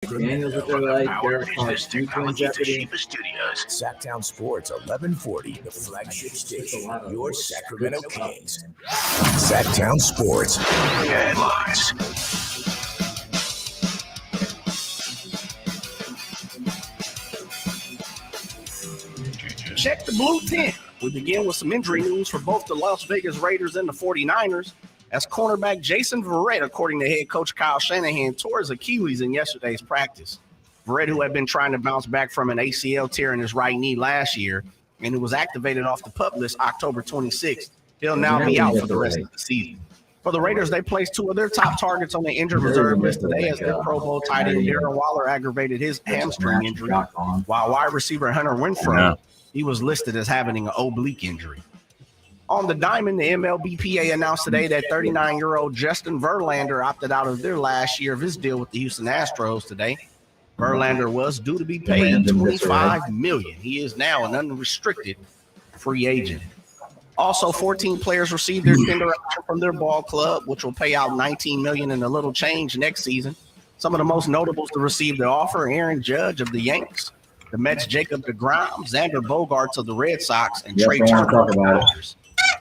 Daniels with their leg, Derek Carr's Technology at the Jeopardy. Sheba Studios. Sactown Sports 1140, the flagship station, your Sacramento Kings. Sactown Sports. Headlines. Check the blue tent. We begin with some injury news for both the Las Vegas Raiders and the 49ers. As cornerback Jason Verrett, according to head coach Kyle Shanahan, tore his Achilles in yesterday's practice. Verrett, who had been trying to bounce back from an ACL tear in his right knee last year, and who was activated off the PUP list October 26th, he'll now be out for the rest of the season. For the Raiders, they placed two of their top targets on the injured reserve list today as their Pro Bowl tight end Darren Waller aggravated his hamstring injury, while wide receiver Hunter Renfrow, he was listed as having an oblique injury. On the diamond, the MLBPA announced today that 39-year-old Justin Verlander opted out of their last year of his deal with the Houston Astros today. Verlander was due to be paid $25 million. He is now an unrestricted free agent. Also, 14 players received their tender option from their ball club, which will pay out $19 million and a little change next season. Some of the most notables to receive the offer: Aaron Judge of the Yanks, the Mets' Jacob deGrom, Xander Bogaerts of the Red Sox, and Trey Turner of the Dodgers.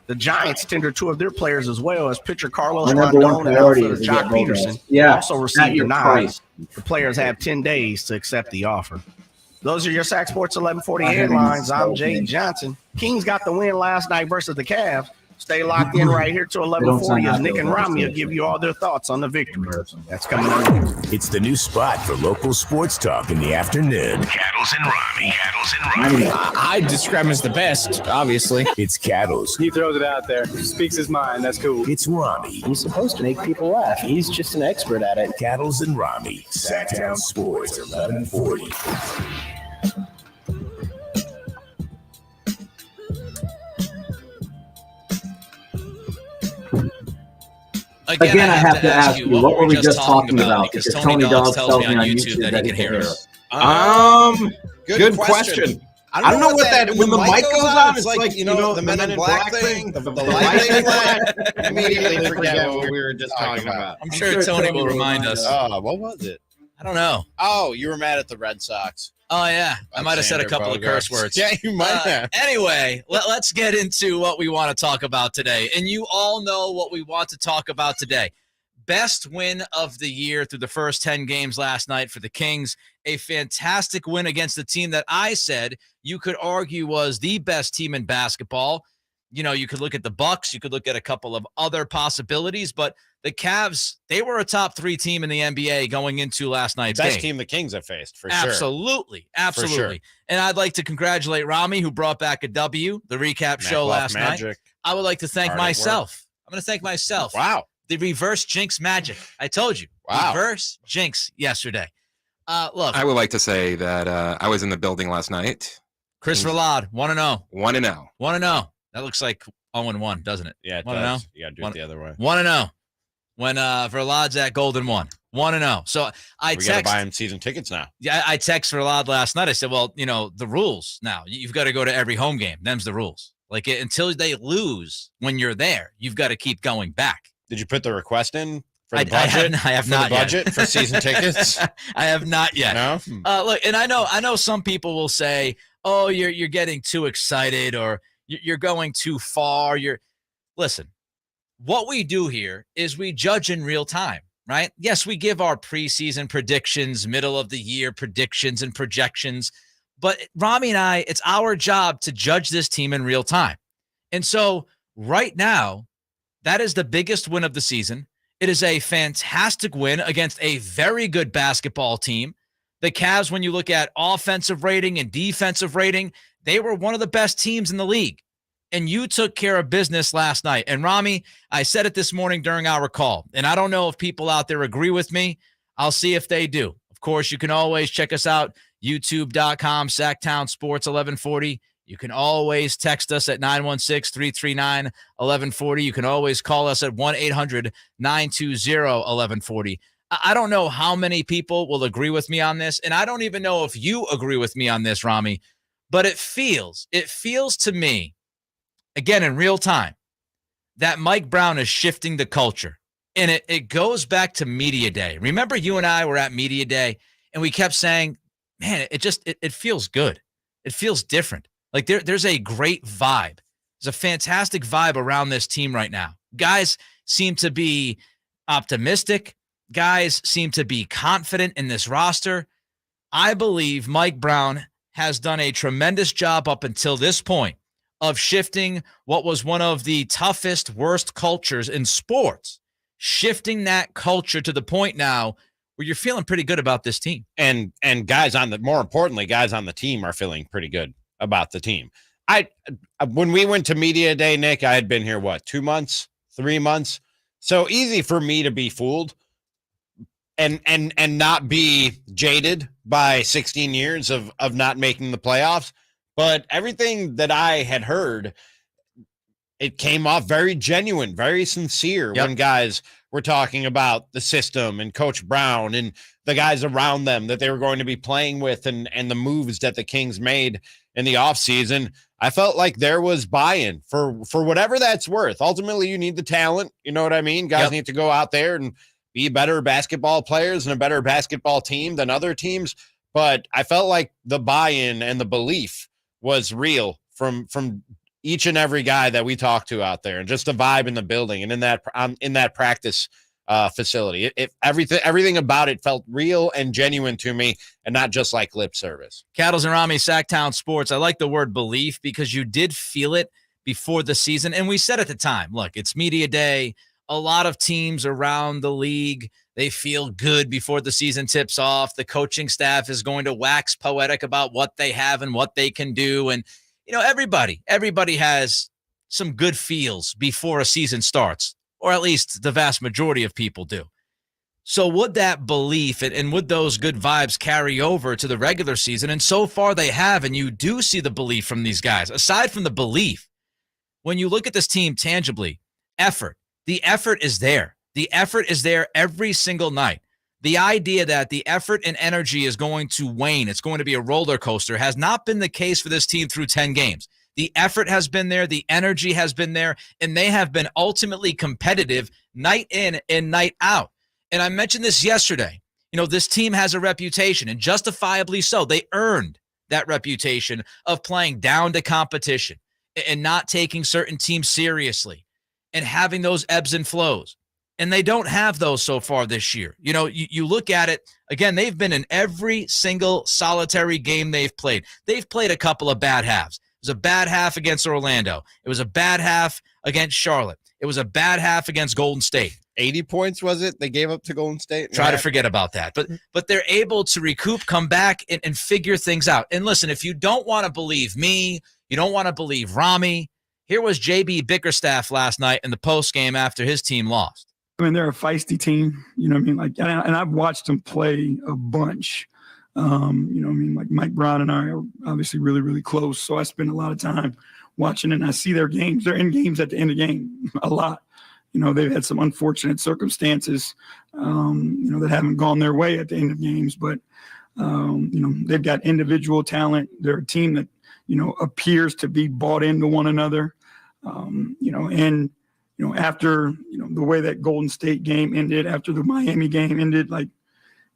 The Giants tendered two of their players as well, as pitcher Carlos Rondon and outfielder Jock Peterson also received a nod. The players have 10 days to accept the offer. Those are your Sac Sports 1140 headlines. I'm Jay Johnson. Kings got the win last night versus the Cavs. Stay locked in right here to 1140 as Nick and Ramie will give you all their thoughts on the victory. That's coming up. It's the new spot for local sports talk in the afternoon. Cattles and Ramie. I describe him as the best, obviously. It's Cattles. He throws it out there. Speaks his mind. That's cool. It's Ramie. He's supposed to make people laugh. He's just an expert at it. Cattles and Ramie. Sactown Sports 1140. Again, I have to ask you, what were we just talking about? Because Tony Dawes tells me on YouTube that he can hear us. Good question. I don't know what that, when the mic goes on, it's like, the Men in Black thing, the light thing. Immediately forget what we were just talking about. I'm sure Tony will remind us. Oh, what was it? I don't know. Oh, you were mad at the Red Sox. Oh, yeah. I might have said a couple of curse words. Yeah, you might have. Anyway, let's get into what we want to talk about today. And you all know what we want to talk about today. Best win of the year through the first 10 games last night for the Kings. A fantastic win against the team that I said you could argue was the best team in basketball. You could look at the Bucks. You could look at a couple of other possibilities. But the Cavs, they were a top 3 team in the NBA going into last night's game. Best team the Kings have faced, for sure. Absolutely. For sure. And I'd like to congratulate Ramie, who brought back a W, the recap show last night. I would like to thank myself. I'm going to thank myself. Wow. The reverse jinx magic. I told you. Wow. Reverse jinx yesterday. Look. I would like to say that I was in the building last night. Chris Verlade, 1-0. 1-0. 1-0. That looks like 0-1, doesn't it? Yeah, it 1-0. does. You got to do it the other way. 1-0. When Verlade's at Golden 1. 1-0. So we got to buy him season tickets now. Yeah, I text Verlade last night. I said, well, the rules now. You've got to go to every home game. Them's the rules. Like, until they lose when you're there, you've got to keep going back. Did you put the request in for the budget? I have not budget yet. For season tickets? I have not yet. No? Look, and I know some people will say, oh, you're getting too excited or you're going too far. Listen, what we do here is we judge in real time, right? Yes, we give our preseason predictions, middle of the year predictions and projections, but Ramie and I, it's our job to judge this team in real time. And so right now, that is the biggest win of the season. It is a fantastic win against a very good basketball team. The Cavs, when you look at offensive rating and defensive rating, they were one of the best teams in the league. And you took care of business last night. And Ramie, I said it this morning during our call, and I don't know if people out there agree with me. I'll see if they do. Of course, you can always check us out, youtube.com, Sactown Sports 1140. You can always text us at 916-339-1140. You can always call us at 1-800-920-1140. I don't know how many people will agree with me on this, and I don't even know if you agree with me on this, Ramie, but it feels to me, again, in real time, that Mike Brown is shifting the culture. And it goes back to Media Day. Remember you and I were at Media Day, And we kept saying, man, it feels good. It feels different. Like there's a great vibe. There's a fantastic vibe around this team right now. Guys seem to be optimistic. Guys seem to be confident in this roster. I believe Mike Brown has done a tremendous job up until this point of shifting what was one of the toughest, worst cultures in sports, shifting that culture to the point now where you're feeling pretty good about this team. And more importantly, guys on the team are feeling pretty good about the team. When we went to media day, Nick, I had been here, 2 months, 3 months. So easy for me to be fooled and not be jaded by 16 years of not making the playoffs. But everything that I had heard, it came off very genuine, very sincere when guys were talking about the system and Coach Brown and the guys around them that they were going to be playing with and the moves that the Kings made in the offseason. I felt like there was buy-in for whatever that's worth. Ultimately, you need the talent. You know what I mean? Guys need to go out there and be better basketball players and a better basketball team than other teams. But I felt like the buy-in and the belief was real from each and every guy that we talked to out there, and just the vibe in the building and in that practice facility. Everything about it felt real and genuine to me, and not just like lip service. Cattles and Ramie, Sactown Sports. I like the word belief because you did feel it before the season. And we said at the time, look, it's media day. A lot of teams around the league, they feel good before the season tips off. The coaching staff is going to wax poetic about what they have and what they can do. And, everybody has some good feels before a season starts, or at least the vast majority of people do. So would that belief and would those good vibes carry over to the regular season? And so far they have, and you do see the belief from these guys. Aside from the belief, when you look at this team tangibly, the effort is there. The effort is there every single night. The idea that the effort and energy is going to wane, it's going to be a roller coaster, has not been the case for this team through 10 games. The effort has been there, the energy has been there, and they have been ultimately competitive night in and night out. And I mentioned this yesterday. This team has a reputation, and justifiably so. They earned that reputation of playing down to competition and not taking certain teams seriously and having those ebbs and flows. And they don't have those so far this year. You look at it, again, they've been in every single solitary game they've played. They've played a couple of bad halves. It was a bad half against Orlando. It was a bad half against Charlotte. It was a bad half against Golden State. 80 points, was it? They gave up to Golden State? Try to forget about that. But they're able to recoup, come back, and figure things out. And listen, if you don't want to believe me, you don't want to believe Ramie, here was JB Bickerstaff last night in the postgame after his team lost. They're a feisty team, and I've watched them play a bunch. Like Mike Brown and I are obviously really, really close. So I spend a lot of time watching and I see their games. They're in games at the end of the game a lot. They've had some unfortunate circumstances, that haven't gone their way at the end of games, but, they've got individual talent. They're a team that, appears to be bought into one another, after, the way that Golden State game ended, after the Miami game ended, like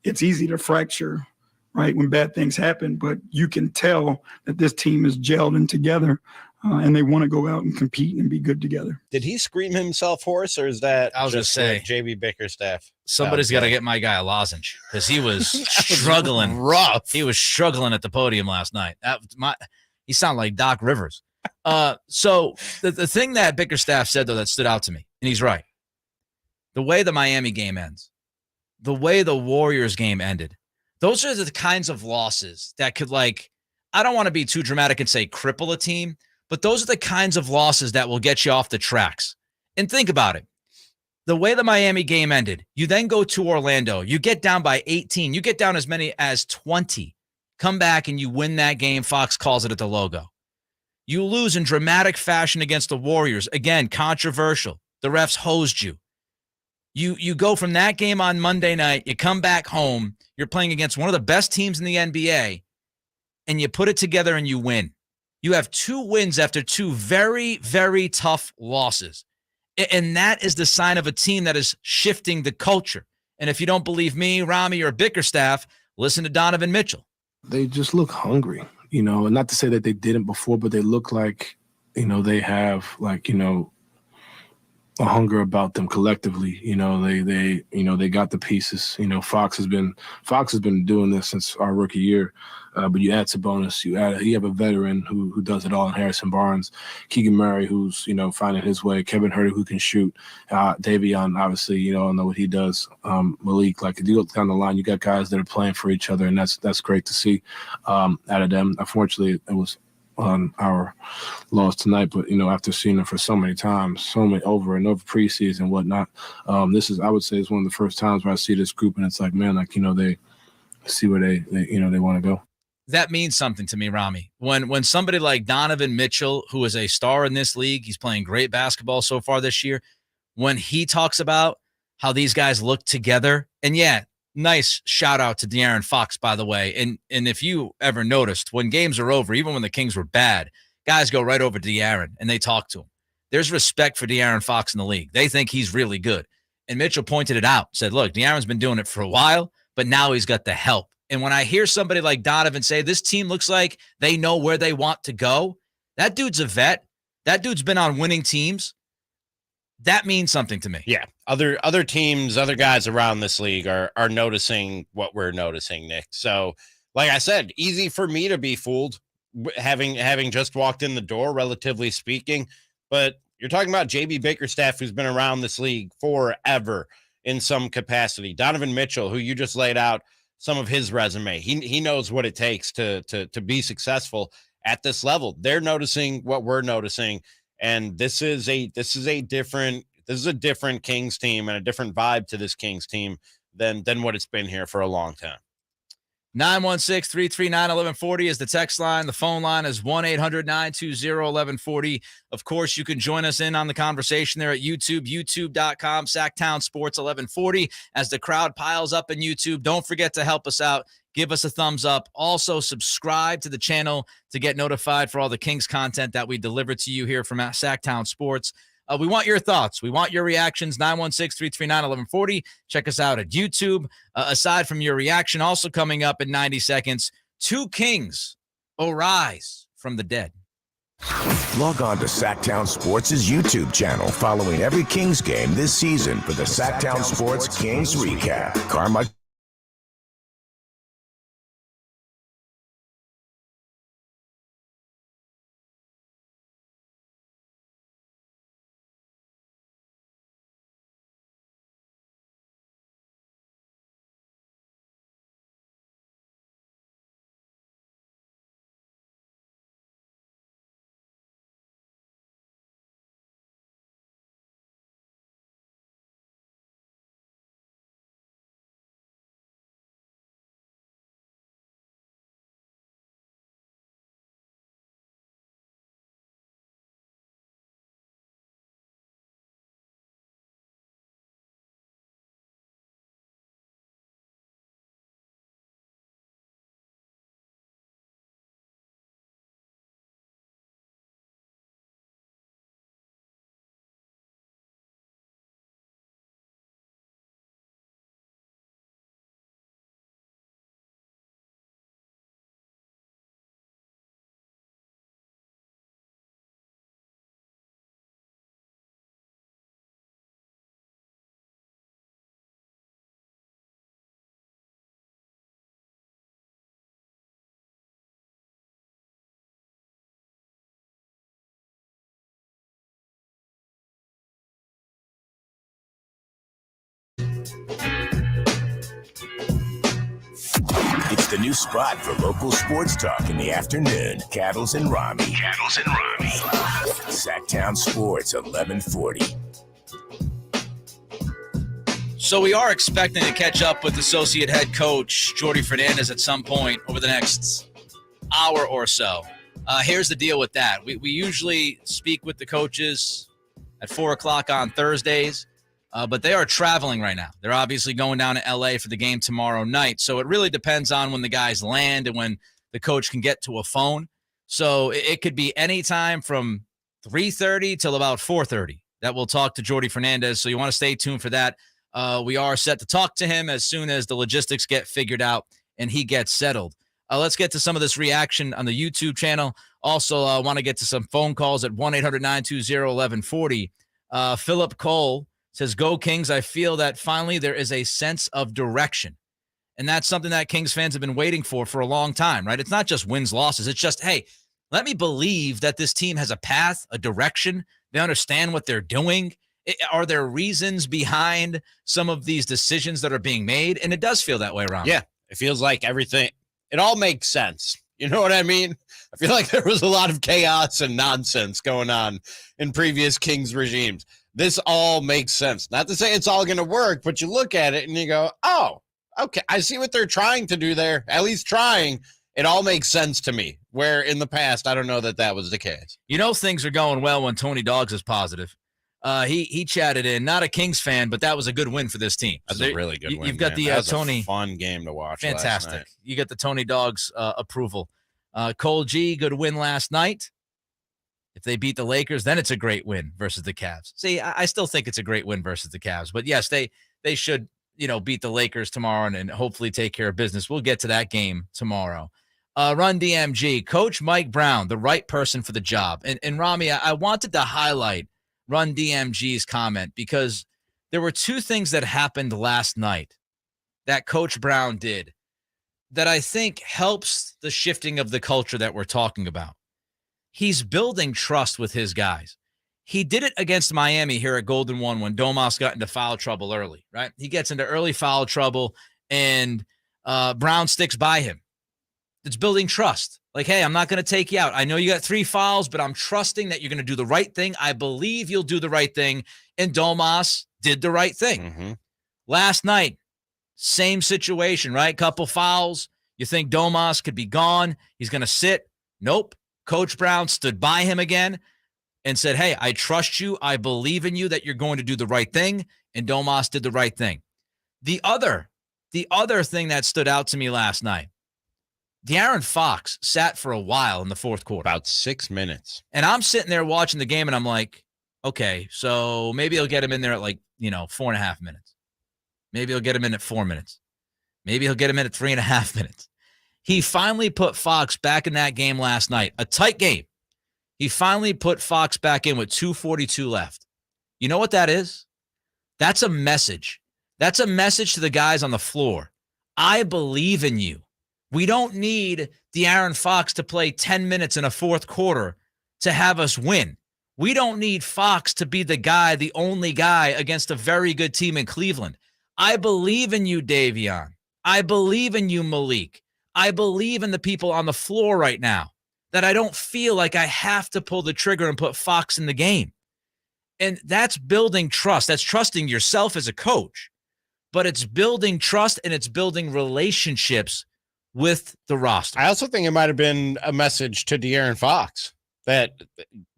it's easy to fracture, right, when bad things happen, but you can tell that this team is gelled in together and they want to go out and compete and be good together. Did he scream himself hoarse, or is that I was just saying, JB Bickerstaff? Somebody's got to get my guy a lozenge because he was struggling. Rough. He was struggling at the podium last night. He sounded like Doc Rivers. So the thing that Bickerstaff said, though, that stood out to me, and he's right. The way the Miami game ends, the way the Warriors game ended, those are the kinds of losses that could, I don't want to be too dramatic and say cripple a team, but those are the kinds of losses that will get you off the tracks. And think about it. The way the Miami game ended, you then go to Orlando, you get down by 18, you get down as many as 20, come back and you win that game. Fox calls it at the logo. You lose in dramatic fashion against the Warriors. Again, controversial. The refs hosed you. You go from that game on Monday night, you come back home, you're playing against one of the best teams in the NBA, and you put it together and you win. You have 2 wins after 2 very, very tough losses. And that is the sign of a team that is shifting the culture. And if you don't believe me, Ramie, or Bickerstaff, Listen to Donovan Mitchell. They just look hungry, and not to say that they didn't before, but they look like, they have a hunger about them collectively. They got the pieces. Fox has been doing this since our rookie year. But you add Sabonis, you have a veteran who does it all in Harrison Barnes, Keegan Murray, who's finding his way, Kevin Huerter, who can shoot, Davion, obviously, I know what he does, Malik. Like, if you look down the line, you got guys that are playing for each other, and that's great to see out of them. Unfortunately, it was on our loss tonight, but after seeing them for so many times, so many over and over preseason and whatnot, this is, I would say, is one of the first times where I see this group, and it's like, man, like, they see where they want to go. That means something to me, Ramie. When somebody like Donovan Mitchell, who is a star in this league, he's playing great basketball so far this year, when he talks about how these guys look together, and yeah, nice shout out to De'Aaron Fox, by the way. And if you ever noticed, when games are over, even when the Kings were bad, guys go right over to De'Aaron and they talk to him. There's respect for De'Aaron Fox in the league. They think he's really good. And Mitchell pointed it out, said, look, De'Aaron's been doing it for a while, but now he's got the help. And when I hear somebody like Donovan say, this team looks like they know where they want to go, that dude's a vet. That dude's been on winning teams. That means something to me. Yeah. Other teams, other guys around this league are noticing what we're noticing, Nick. So, like I said, easy for me to be fooled having just walked in the door, relatively speaking. But you're talking about JB Bickerstaff, who's been around this league forever in some capacity. Donovan Mitchell, who you just laid out some of his resume. He knows what it takes to be successful at this level. They're noticing what we're noticing. And this is a different Kings team and a different vibe to this Kings team than what it's been here for a long time. 916-339-1140 is the text line. The phone line is 1-800-920-1140. Of course, you can join us in on the conversation there at YouTube, youtube.com, Sactown Sports 1140. As the crowd piles up in YouTube, don't forget to help us out. Give us a thumbs up. Also, subscribe to the channel to get notified for all the Kings content that we deliver to you here from Sactown Sports. We want your thoughts. We want your reactions. 916-339-1140. Check us out at YouTube. Aside from your reaction, also coming up in 90 seconds, 2 Kings arise from the dead. Log on to Sactown Sports' YouTube channel following every Kings game this season for the Sactown Sports Kings Recap. Karma. It's the new spot for local sports talk in the afternoon. Cattles and Ramie. Sactown Sports 1140. So we are expecting to catch up with associate head coach Jordi Fernandez at some point over the next hour or so. Here's the deal with that. We usually speak with the coaches at 4 o'clock on Thursdays, but they are traveling right now. They're obviously going down to L.A. for the game tomorrow night. So it really depends on when the guys land and when the coach can get to a phone. So it could be any time from 3:30 till about 4:30 that we'll talk to Jordi Fernandez. So you want to stay tuned for that. We are set to talk to him as soon as the logistics get figured out and he gets settled. Let's get to some of this reaction on the YouTube channel. Also, I want to get to some phone calls at 1-800-920-1140. Philip Cole says, "Go Kings. I feel that finally there is a sense of direction." And that's something that Kings fans have been waiting for a long time, right? It's not just wins, losses. It's just, hey, let me believe that this team has a path, a direction. They understand what they're doing. Are there reasons behind some of these decisions that are being made? And it does feel that way, Ron. Yeah, it feels like everything, it all makes sense. You know what I mean? I feel like there was a lot of chaos and nonsense going on in previous Kings regimes. This all makes sense. Not to say it's all going to work, but you look at it and you go, oh, okay, I see what they're trying to do there, at least trying. It all makes sense to me, where in the past, I don't know that was the case. You know things are going well when Tony Dogs is positive. He chatted in, not a Kings fan, but that was a good win for this team. That's a really good win. You've got man. the That was Tony. a fun game to watch. Fantastic. Last night. You got the Tony Dogs approval. Cole G, good win last night. If they beat the Lakers, then it's a great win versus the Cavs. See, I still think it's a great win versus the Cavs, but yes, they should beat the Lakers tomorrow and hopefully take care of business. We'll get to that game tomorrow. Run DMG, Coach Mike Brown, the right person for the job. And Ramie, I wanted to highlight Run DMG's comment because there were two things that happened last night that Coach Brown did that I think helps the shifting of the culture that we're talking about. He's building trust with his guys. He did it against Miami here at Golden One when Domas got into foul trouble early, right? He gets into early foul trouble, and Brown sticks by him. It's building trust. Like, hey, I'm not going to take you out. I know you got 3 fouls, but I'm trusting that you're going to do the right thing. I believe you'll do the right thing. And Domas did the right thing. Mm-hmm. Last night, same situation, right? Couple fouls. You think Domas could be gone. He's going to sit. Nope. Coach Brown stood by him again and said, hey, I trust you. I believe in you that you're going to do the right thing. And Domas did the right thing. The other thing that stood out to me last night, De'Aaron Fox sat for a while in the fourth quarter. About 6 minutes. And I'm sitting there watching the game, and I'm like, okay, so maybe he'll get him in there at 4.5 minutes. Maybe he'll get him in at 4 minutes. Maybe he'll get him in at 3.5 minutes. He finally put Fox back in that game last night. A tight game. He finally put Fox back in with 2:42 left. You know what that is? That's a message. That's a message to the guys on the floor. I believe in you. We don't need De'Aaron Fox to play 10 minutes in a fourth quarter to have us win. We don't need Fox to be the guy, the only guy against a very good team in Cleveland. I believe in you, Davion. I believe in you, Malik. I believe in the people on the floor right now that I don't feel like I have to pull the trigger and put Fox in the game. And that's building trust. That's trusting yourself as a coach. But it's building trust and it's building relationships with the roster. I also think it might have been a message to De'Aaron Fox that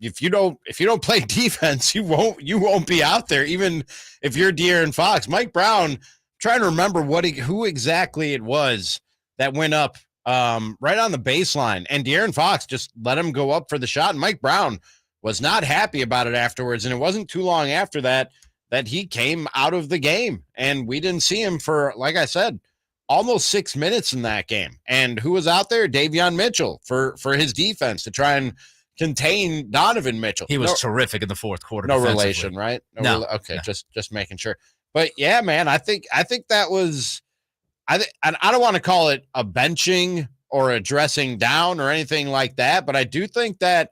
if you don't play defense, you won't be out there, even if you're De'Aaron Fox. Mike Brown, I'm trying to remember who exactly it was that went up right on the baseline, and De'Aaron Fox just let him go up for the shot, and Mike Brown was not happy about it afterwards, and it wasn't too long after that he came out of the game, and we didn't see him for, like I said, almost 6 minutes in that game. And who was out there? Davion Mitchell for his defense to try and contain Donovan Mitchell. He was terrific in the fourth quarter. No relation, right? No. Okay, no. Just making sure. But yeah, man, I think that was, I don't want to call it a benching or a dressing down or anything like that, but I do think that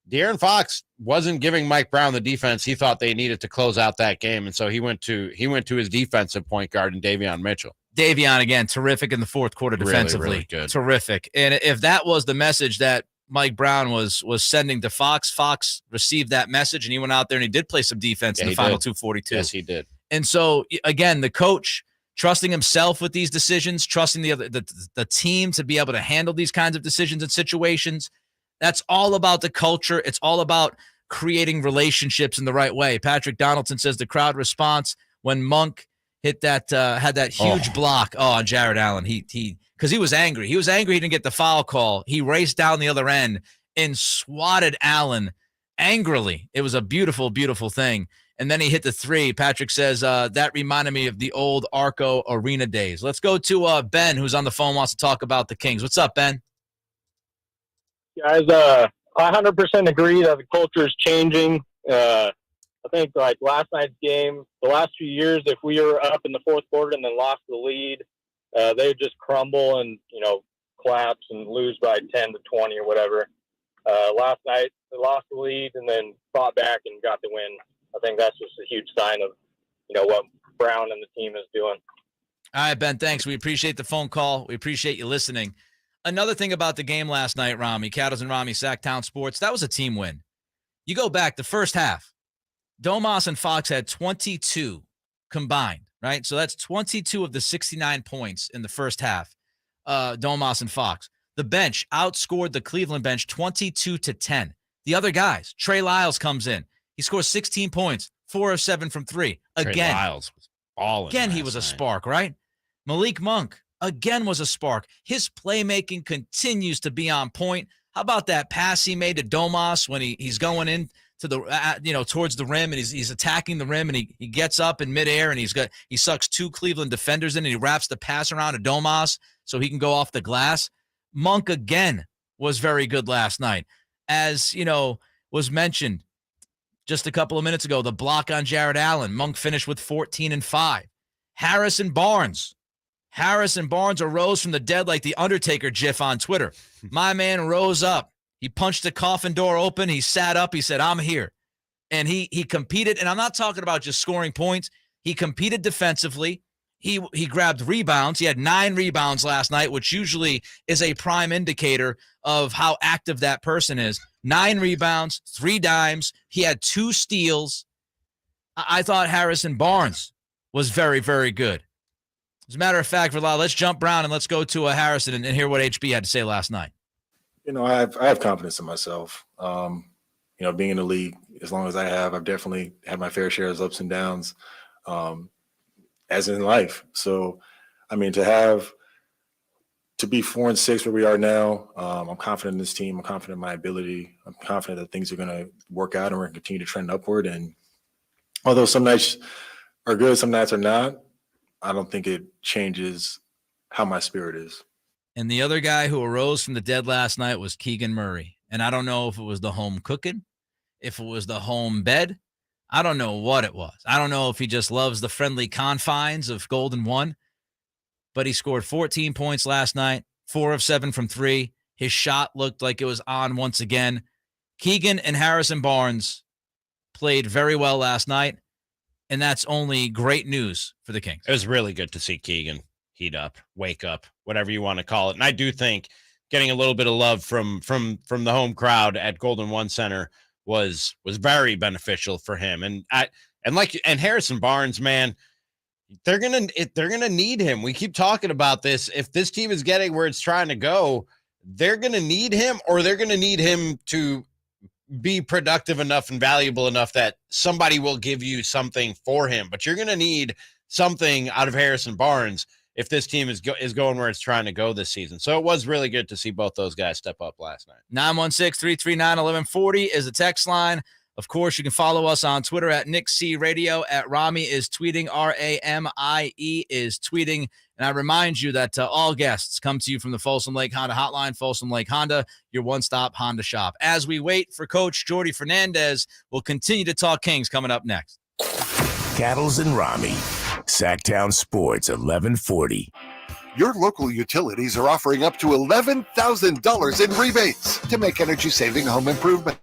De'Aaron Fox wasn't giving Mike Brown the defense he thought they needed to close out that game, and so he went to his defensive point guard in Davion Mitchell. Davion, again, terrific in the fourth quarter defensively. Really good. Terrific. And if that was the message that Mike Brown was sending to Fox, Fox received that message, and he went out there and he did play some defense in the final 2:42. Yes, he did. And so, again, the coach trusting himself with these decisions, trusting the team to be able to handle these kinds of decisions and situations. That's all about the culture. It's all about creating relationships in the right way. Patrick Donaldson says the crowd response when Monk hit that, had that huge block. On Jared Allen. Because he was angry. He was angry he didn't get the foul call. He raced down the other end and swatted Allen angrily. It was a beautiful, beautiful thing. And then he hit the three. Patrick says, that reminded me of the old Arco Arena days. Let's go to Ben, who's on the phone, wants to talk about the Kings. What's up, Ben? Guys, I 100% agree that the culture is changing. I think like last night's game, the last few years, if we were up in the fourth quarter and then lost the lead, they would just crumble and, collapse and lose by 10 to 20 or whatever. Last night, they lost the lead and then fought back and got the win. I think that's just a huge sign of, what Brown and the team is doing. All right, Ben, thanks. We appreciate the phone call. We appreciate you listening. Another thing about the game last night, Ramie, Cattles and Ramie, Sactown Sports, that was a team win. You go back the first half, Domas and Fox had 22 combined, right? So that's 22 of the 69 points in the first half, Domas and Fox. The bench outscored the Cleveland bench 22-10. The other guys, Trey Lyles comes in. He scores 16 points, 4 of 7 from 3. Again, Trey Lyles was balling. Again, he was a spark, right? Malik Monk, again, was a spark. His playmaking continues to be on point. How about that pass he made to Domas when he's going in to the towards the rim and he's attacking the rim and he gets up in midair and he sucks 2 Cleveland defenders in and he wraps the pass around to Domas so he can go off the glass. Monk again was very good last night. As was mentioned just a couple of minutes ago, the block on Jared Allen. Monk finished with 14 and 5. Harrison Barnes arose from the dead like the Undertaker gif on Twitter. My man rose up. He punched the coffin door open. He sat up. He said, I'm here. And he competed. And I'm not talking about just scoring points. He competed defensively. He grabbed rebounds. He had 9 rebounds last night, which usually is a prime indicator of how active that person is. 9 rebounds, 3 dimes. He had 2 steals. I thought Harrison Barnes was very, very good. As a matter of fact, Vlad, let's jump around and let's go to Harrison and hear what HB had to say last night. I have confidence in myself. Being in the league as long as I have, I've definitely had my fair share of ups and downs, as in life. So, to be 4-6 where we are now, I'm confident in this team. I'm confident in my ability. I'm confident that things are going to work out and we're going to continue to trend upward. And although some nights are good, some nights are not, I don't think it changes how my spirit is. And the other guy who arose from the dead last night was Keegan Murray. And I don't know if it was the home cooking, if it was the home bed. I don't know what it was. I don't know if he just loves the friendly confines of Golden One. But he scored 14 points last night, 4 of 7 from 3. His shot looked like it was on once again. Keegan and Harrison Barnes played very well last night. And that's only great news for the Kings. It was really good to see Keegan heat up, wake up, whatever you want to call it. And I do think getting a little bit of love from the home crowd at Golden One Center was very beneficial for him. And Harrison Barnes, man, they're gonna need him. We keep talking about this. If this team is getting where it's trying to go, they're gonna need him, or they're gonna need him to be productive enough and valuable enough that somebody will give you something for him. But you're gonna need something out of Harrison Barnes if this team is going where it's trying to go this season. So it was really good to see both those guys step up last night. 916-339-1140 is the text line. Of course, you can follow us on Twitter at Nick C Radio. At Ramie is tweeting. RAMIE is tweeting. And I remind you that all guests come to you from the Folsom Lake Honda Hotline. Folsom Lake Honda, your one-stop Honda shop. As we wait for Coach Jordi Fernandez, we'll continue to talk Kings coming up next. Cattles and Ramie, Sactown Sports 1140. Your local utilities are offering up to $11,000 in rebates to make energy-saving home improvement.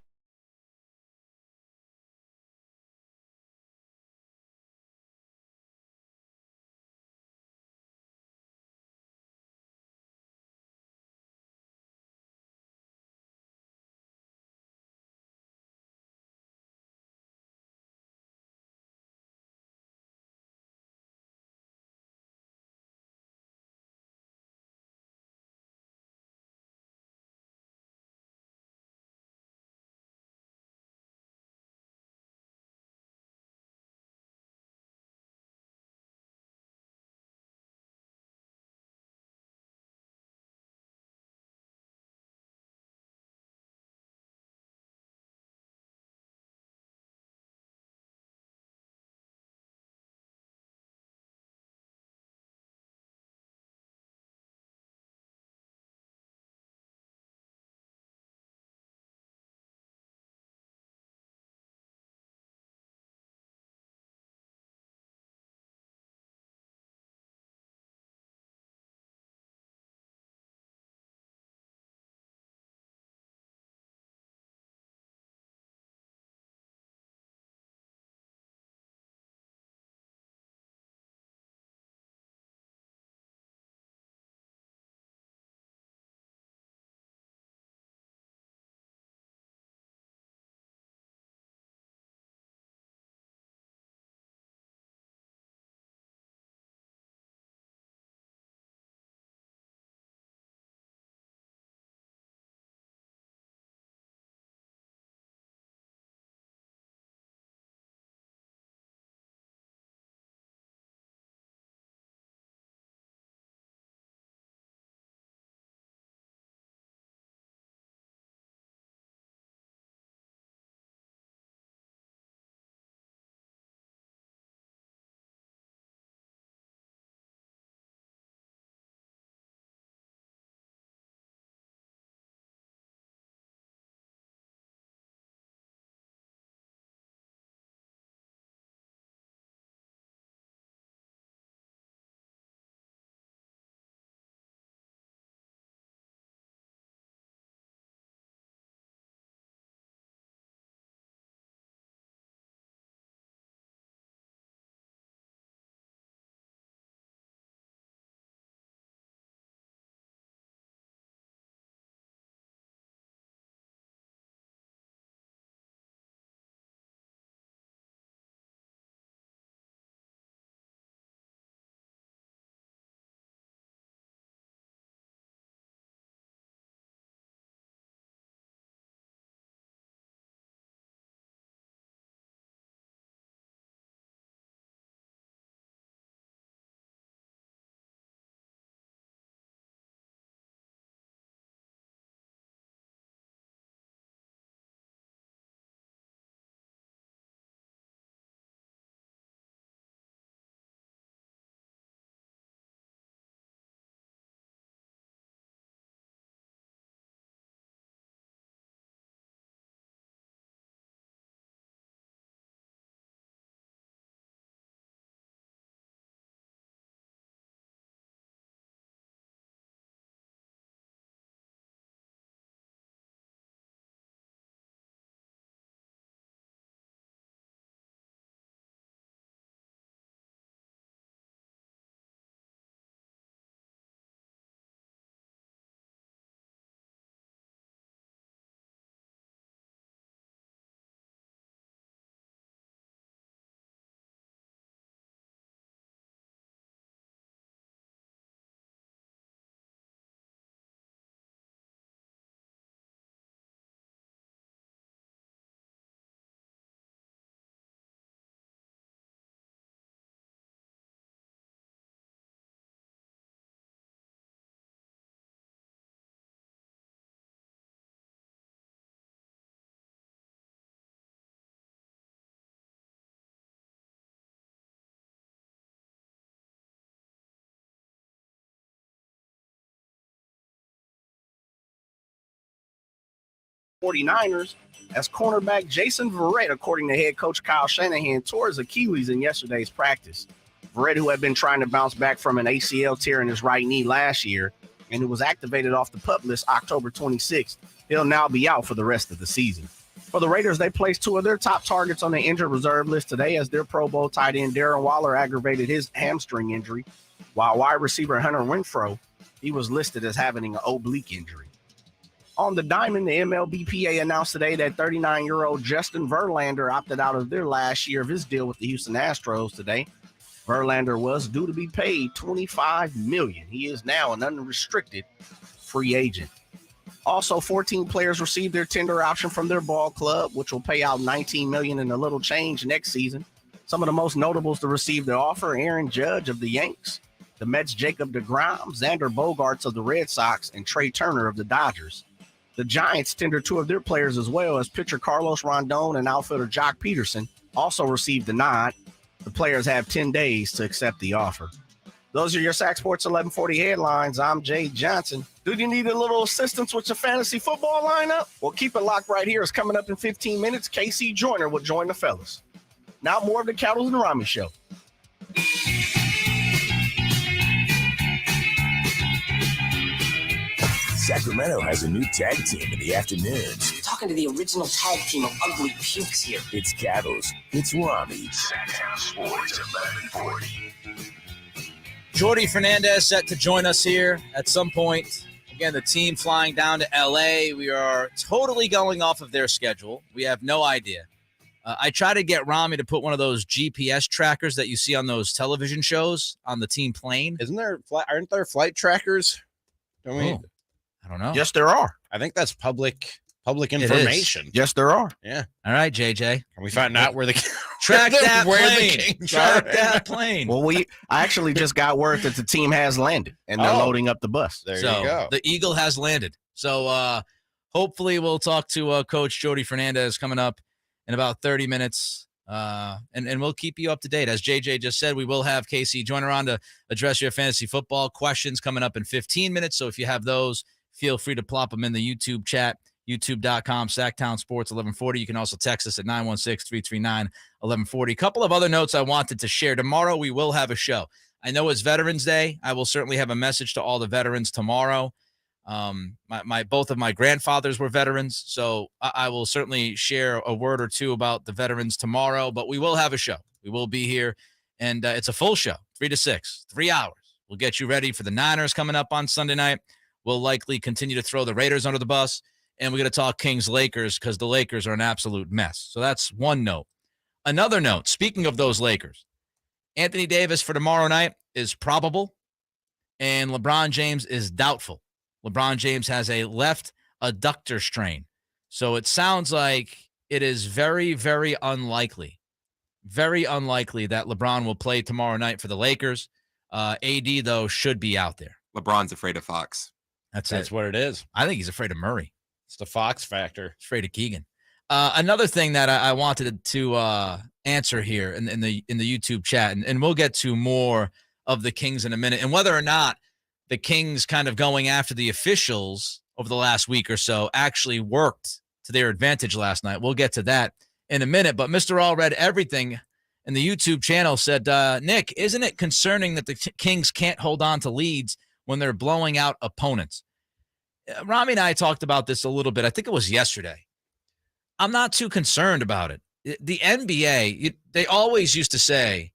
49ers as cornerback Jason Verrett, according to head coach Kyle Shanahan, tore his Achilles in yesterday's practice. Verrett, who had been trying to bounce back from an ACL tear in his right knee last year and who was activated off the PUP list October 26th, he'll now be out for the rest of the season. For the Raiders, they placed two of their top targets on the injured reserve list today as their Pro Bowl tight end Darren Waller aggravated his hamstring injury, while wide receiver Hunter Renfrow, he was listed as having an oblique injury. On the diamond, the MLBPA announced today that 39-year-old Justin Verlander opted out of their last year of his deal with the Houston Astros today. Verlander was due to be paid $25 million. He is now an unrestricted free agent. Also, 14 players received their tender option from their ball club, which will pay out $19 million in a little change next season. Some of the most notables to receive their offer: Aaron Judge of the Yanks, the Mets' Jacob deGrom, Xander Bogaerts of the Red Sox, and Trey Turner of the Dodgers. The Giants tendered two of their players as well, as pitcher Carlos Rondon and outfielder Jock Peterson also received the nod. The players have 10 days to accept the offer. Those are your Sac Sports 1140 headlines. I'm Jay Johnson. Do you need a little assistance with your fantasy football lineup? Well, keep it locked right here. It's coming up in 15 minutes. KC Joyner will join the fellas. Now more of the Cattles and Ramie Show. Sacramento has a new tag team in the afternoons. You're talking to the original tag team of ugly pukes here. It's Cattles. It's Ramie. Sactown Sports 1140. Jordi Fernandez set to join us here at some point. Again, the team flying down to L.A. We are totally going off of their schedule. We have no idea. I try to get Ramie to put one of those GPS trackers that you see on those television shows on the team plane. Aren't there flight trackers? Don't we? Oh, I don't know. Yes, there are. I think that's public information. Yes, there are. Yeah. All right, JJ. Can we find out where the track that plane? The Kings Track are? that plane. Well, I actually just got word that the team has landed and they're loading up the bus. There So you go. the Eagle has landed. So hopefully we'll talk to Coach Jordi Fernandez coming up in about 30 minutes. And we'll keep you up to date. As JJ just said, we will have KC Joyner on to address your fantasy football questions coming up in 15 minutes. So if you have those, feel free to plop them in the YouTube chat, youtube.com, Sactown Sports 1140. You can also text us at 916-339-1140. A couple of other notes I wanted to share. Tomorrow we will have a show. I know it's Veterans Day. I will certainly have a message to all the veterans tomorrow. Both of my grandfathers were veterans, so I will certainly share a word or two about the veterans tomorrow, but we will have a show. We will be here, and it's a full show, 3 to 6, 3 hours. We'll get you ready for the Niners coming up on Sunday night. We'll likely continue to throw the Raiders under the bus, and we're going to talk Kings-Lakers because the Lakers are an absolute mess. So that's one note. Another note, speaking of those Lakers, Anthony Davis for tomorrow night is probable, and LeBron James is doubtful. LeBron James has a left adductor strain. So it sounds like it is very, very unlikely that LeBron will play tomorrow night for the Lakers. AD, though, should be out there. LeBron's afraid of Fox. That's what it is. I think he's afraid of Murray. It's the Fox factor. He's afraid of Keegan. Another thing that I wanted to answer here in the YouTube chat, and we'll get to more of the Kings in a minute, and whether or not the Kings kind of going after the officials over the last week or so actually worked to their advantage last night. We'll get to that in a minute. But Mr. All Read Everything in the YouTube channel said, Nick, isn't it concerning that the Kings can't hold on to leads when they're blowing out opponents? Ramie and I talked about this a little bit. I think it was yesterday. I'm not too concerned about it. The NBA, they always used to say,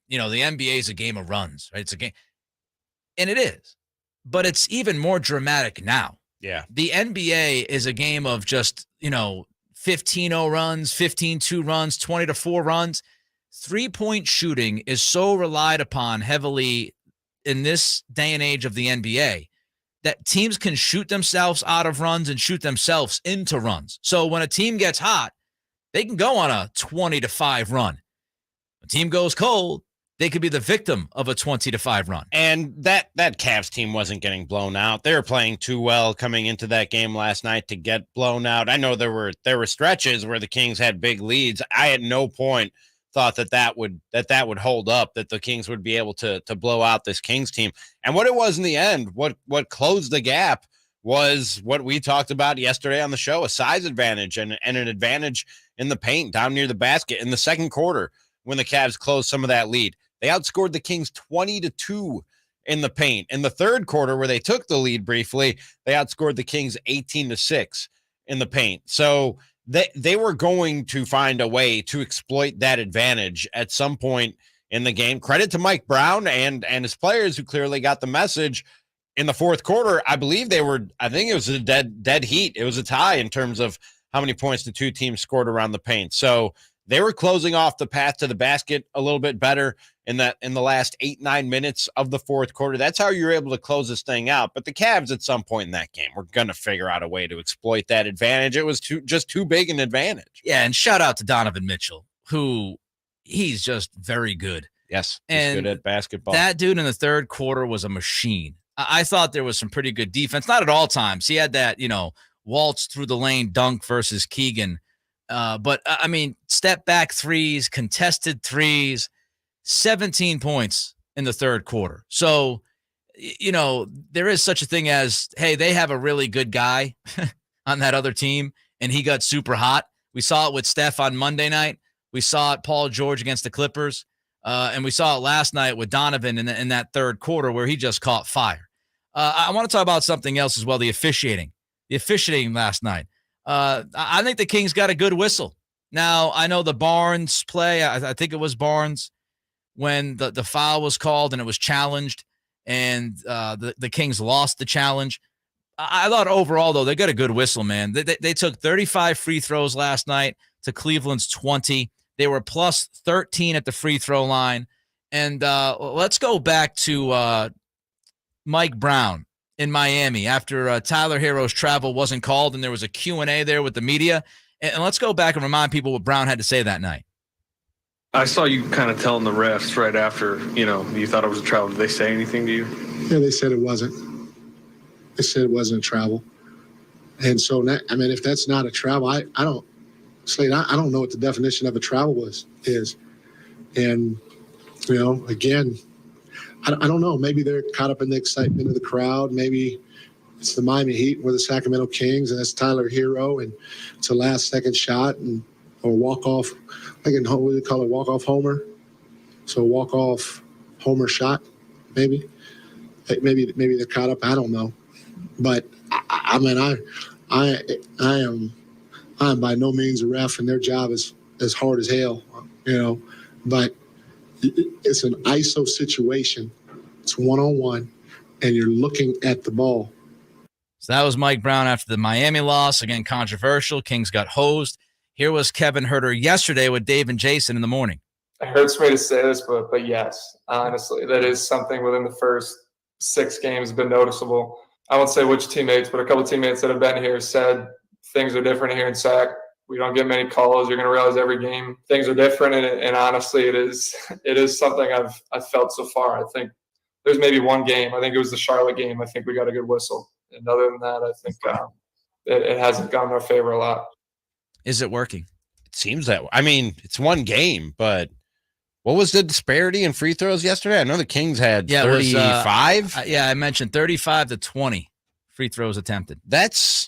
the NBA is a game of runs, right? It's a game. And it is. But it's even more dramatic now. Yeah. The NBA is a game of just, 15-0 runs, 15-2 runs, 20-4 runs. Three-point shooting is so relied upon heavily in this day and age of the NBA that teams can shoot themselves out of runs and shoot themselves into runs. So when a team gets hot, they can go on a 20-5 run. A team goes cold, they could be the victim of a 20-5 run. And that Cavs team wasn't getting blown out. They were playing too well coming into that game last night to get blown out. I know there were stretches where the Kings had big leads. I at no point thought that would hold up, that the Kings would be able to blow out this Kings team. And what it was in the end, what closed the gap was what we talked about yesterday on the show, a size advantage and an advantage in the paint down near the basket in the second quarter when the Cavs closed some of that lead. They outscored the Kings 20-2 in the paint. In the third quarter, where they took the lead briefly, they outscored the Kings 18-6 in the paint. So they were going to find a way to exploit that advantage at some point in the game. Credit to Mike Brown and his players who clearly got the message. In the fourth quarter, I think it was a dead heat. It was a tie in terms of how many points the two teams scored around the paint. So they were closing off the path to the basket a little bit better in the last 8-9 minutes of the fourth quarter. That's how you're able to close this thing out. But the Cavs at some point in that game were going to figure out a way to exploit that advantage. It was just too big an advantage. Yeah, and shout out to Donovan Mitchell, who he's just very good. Yes, he's good at basketball. That dude in the third quarter was a machine. I thought there was some pretty good defense. Not at all times. He had that, waltz through the lane dunk versus Keegan. But, I mean, step back threes, contested threes, 17 points in the third quarter. So, there is such a thing as, hey, they have a really good guy on that other team, and he got super hot. We saw it with Steph on Monday night. We saw it Paul George against the Clippers. And we saw it last night with Donovan in that third quarter where he just caught fire. I want to talk about something else as well, the officiating. The officiating last night. I think the Kings got a good whistle. Now, I know the Barnes play, I think it was Barnes, when the foul was called and it was challenged, and the Kings lost the challenge. I thought overall, though, they got a good whistle, man. They took 35 free throws last night to Cleveland's 20. They were plus 13 at the free throw line. And let's go back to Mike Brown in Miami after Tyler Herro's travel wasn't called and there was a Q&A there with the media. And let's go back and remind people what Brown had to say that night. I saw you kind of telling the refs right after, you thought it was a travel. Did they say anything to you? Yeah, they said it wasn't. They said it wasn't a travel. And so, if that's not a travel, I don't, Slade, I don't know what the definition of a travel is. And, again, I don't know. Maybe they're caught up in the excitement of the crowd. Maybe it's the Miami Heat. We're the Sacramento Kings, and that's Tyler Herro, and it's a last-second shot or walk-off. What do they call it? Walk-off homer. So walk-off homer shot, maybe. Maybe they're caught up. I don't know. But I am by no means a ref, and their job is as hard as hell, But it's an ISO situation. It's one-on-one, and you're looking at the ball. So that was Mike Brown after the Miami loss. Again, controversial. Kings got hosed. Here was Kevin Huerter yesterday with Dave and Jason in the morning. It hurts me to say this, but yes, honestly, that is something within the first 6 games has been noticeable. I won't say which teammates, but a couple of teammates that have been here said things are different here in Sac. We don't get many calls. You're going to realize every game things are different, and honestly, it is something I've felt so far. I think there's maybe one game. I think it was the Charlotte game. I think we got a good whistle, and other than that, I think it hasn't gone in our favor a lot. Is it working? It seems that way. I mean, it's one game, but what was the disparity in free throws yesterday? I know the Kings had 35. I mentioned 35-20 free throws attempted.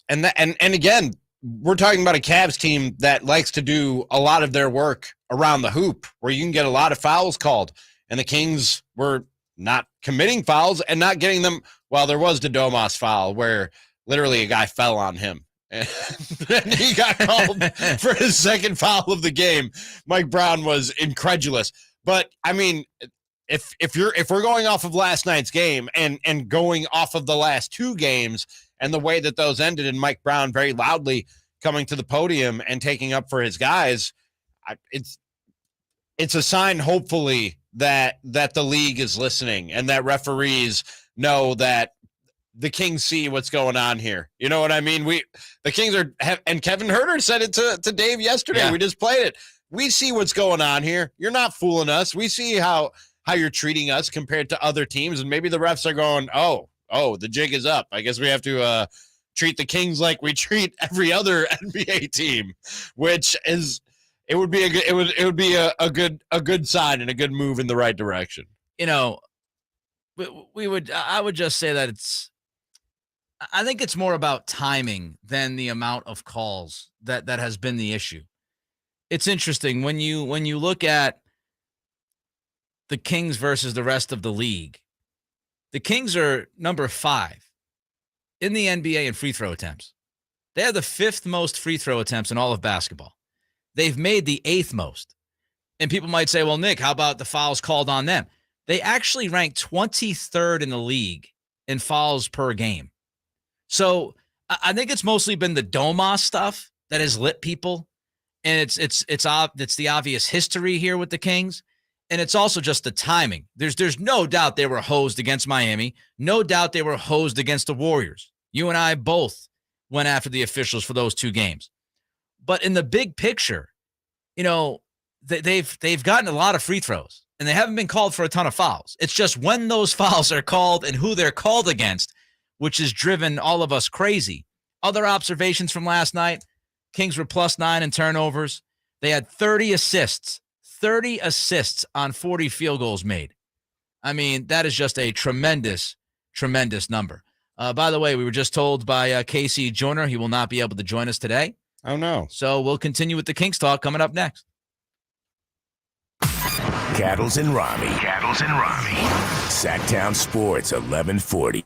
And again, we're talking about a Cavs team that likes to do a lot of their work around the hoop, where you can get a lot of fouls called, and the Kings were not committing fouls and not getting them. Well, there was the Domas foul where literally a guy fell on him. And he got called for his second foul of the game. Mike Brown was incredulous. But I mean, if we're going off of last night's game and going off of the last 2 games and the way that those ended, and Mike Brown very loudly coming to the podium and taking up for his guys, it's a sign, hopefully, that the league is listening and that referees know that the Kings see what's going on here. You know what I mean? The Kings and Kevin Huerter said it to Dave yesterday. Yeah. We just played it. We see what's going on here. You're not fooling us. We see how you're treating us compared to other teams. And maybe the refs are going, oh, the jig is up. I guess we have to treat the Kings like we treat every other NBA team, which is, it would be a good sign and a good move in the right direction. I would just say that I think it's more about timing than the amount of calls that has been the issue. It's interesting when you look at the Kings versus the rest of the league. The Kings are number 5 in the NBA in free throw attempts. They have the 5th most free throw attempts in all of basketball. They've made the 8th most. And people might say, well, Nick, how about the fouls called on them? They actually rank 23rd in the league in fouls per game. So I think it's mostly been the Domas stuff that has lit people. And it's the obvious history here with the Kings. And it's also just the timing. There's no doubt they were hosed against Miami. No doubt they were hosed against the Warriors. You and I both went after the officials for those 2 games. But in the big picture, they've gotten a lot of free throws, and they haven't been called for a ton of fouls. It's just when those fouls are called and who they're called against, which has driven all of us crazy. Other observations from last night, Kings were +9 in turnovers. They had 30 assists on 40 field goals made. I mean, that is just a tremendous, tremendous number. By the way, we were just told by Casey Joyner he will not be able to join us today. Oh, no. So we'll continue with the Kings talk coming up next. Cattles and Ramie. Sactown Sports, 1140.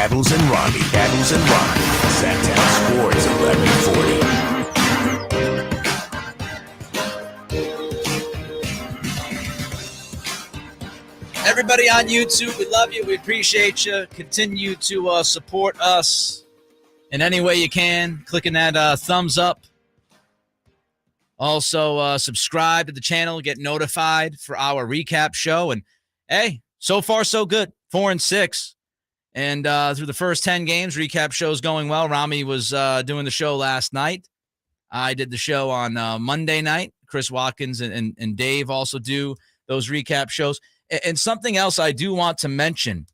Addles and Ramie. Sactown Sports 1140. Everybody on YouTube, we love you. We appreciate you. Continue to support us in any way you can. Clicking that thumbs up. Also, subscribe to the channel. Get notified for our recap show. And, hey, so far so good. 4-6. And through the first 10 games, recap show's going well. Ramie was doing the show last night. I did the show on Monday night. Chris Watkins and Dave also do those recap shows. And something else I do want to mention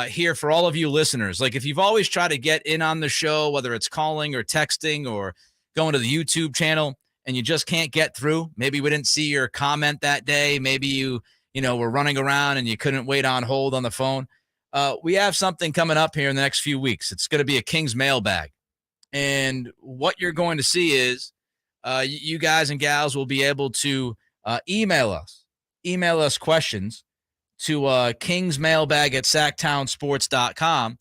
here for all of you listeners, like if you've always tried to get in on the show, whether it's calling or texting or going to the YouTube channel and you just can't get through, maybe we didn't see your comment that day, maybe you were running around and you couldn't wait on hold on the phone. We have something coming up here in the next few weeks. It's going to be a King's mailbag. And what you're going to see is you guys and gals will be able to email us questions to kingsmailbag@sactownsports.com.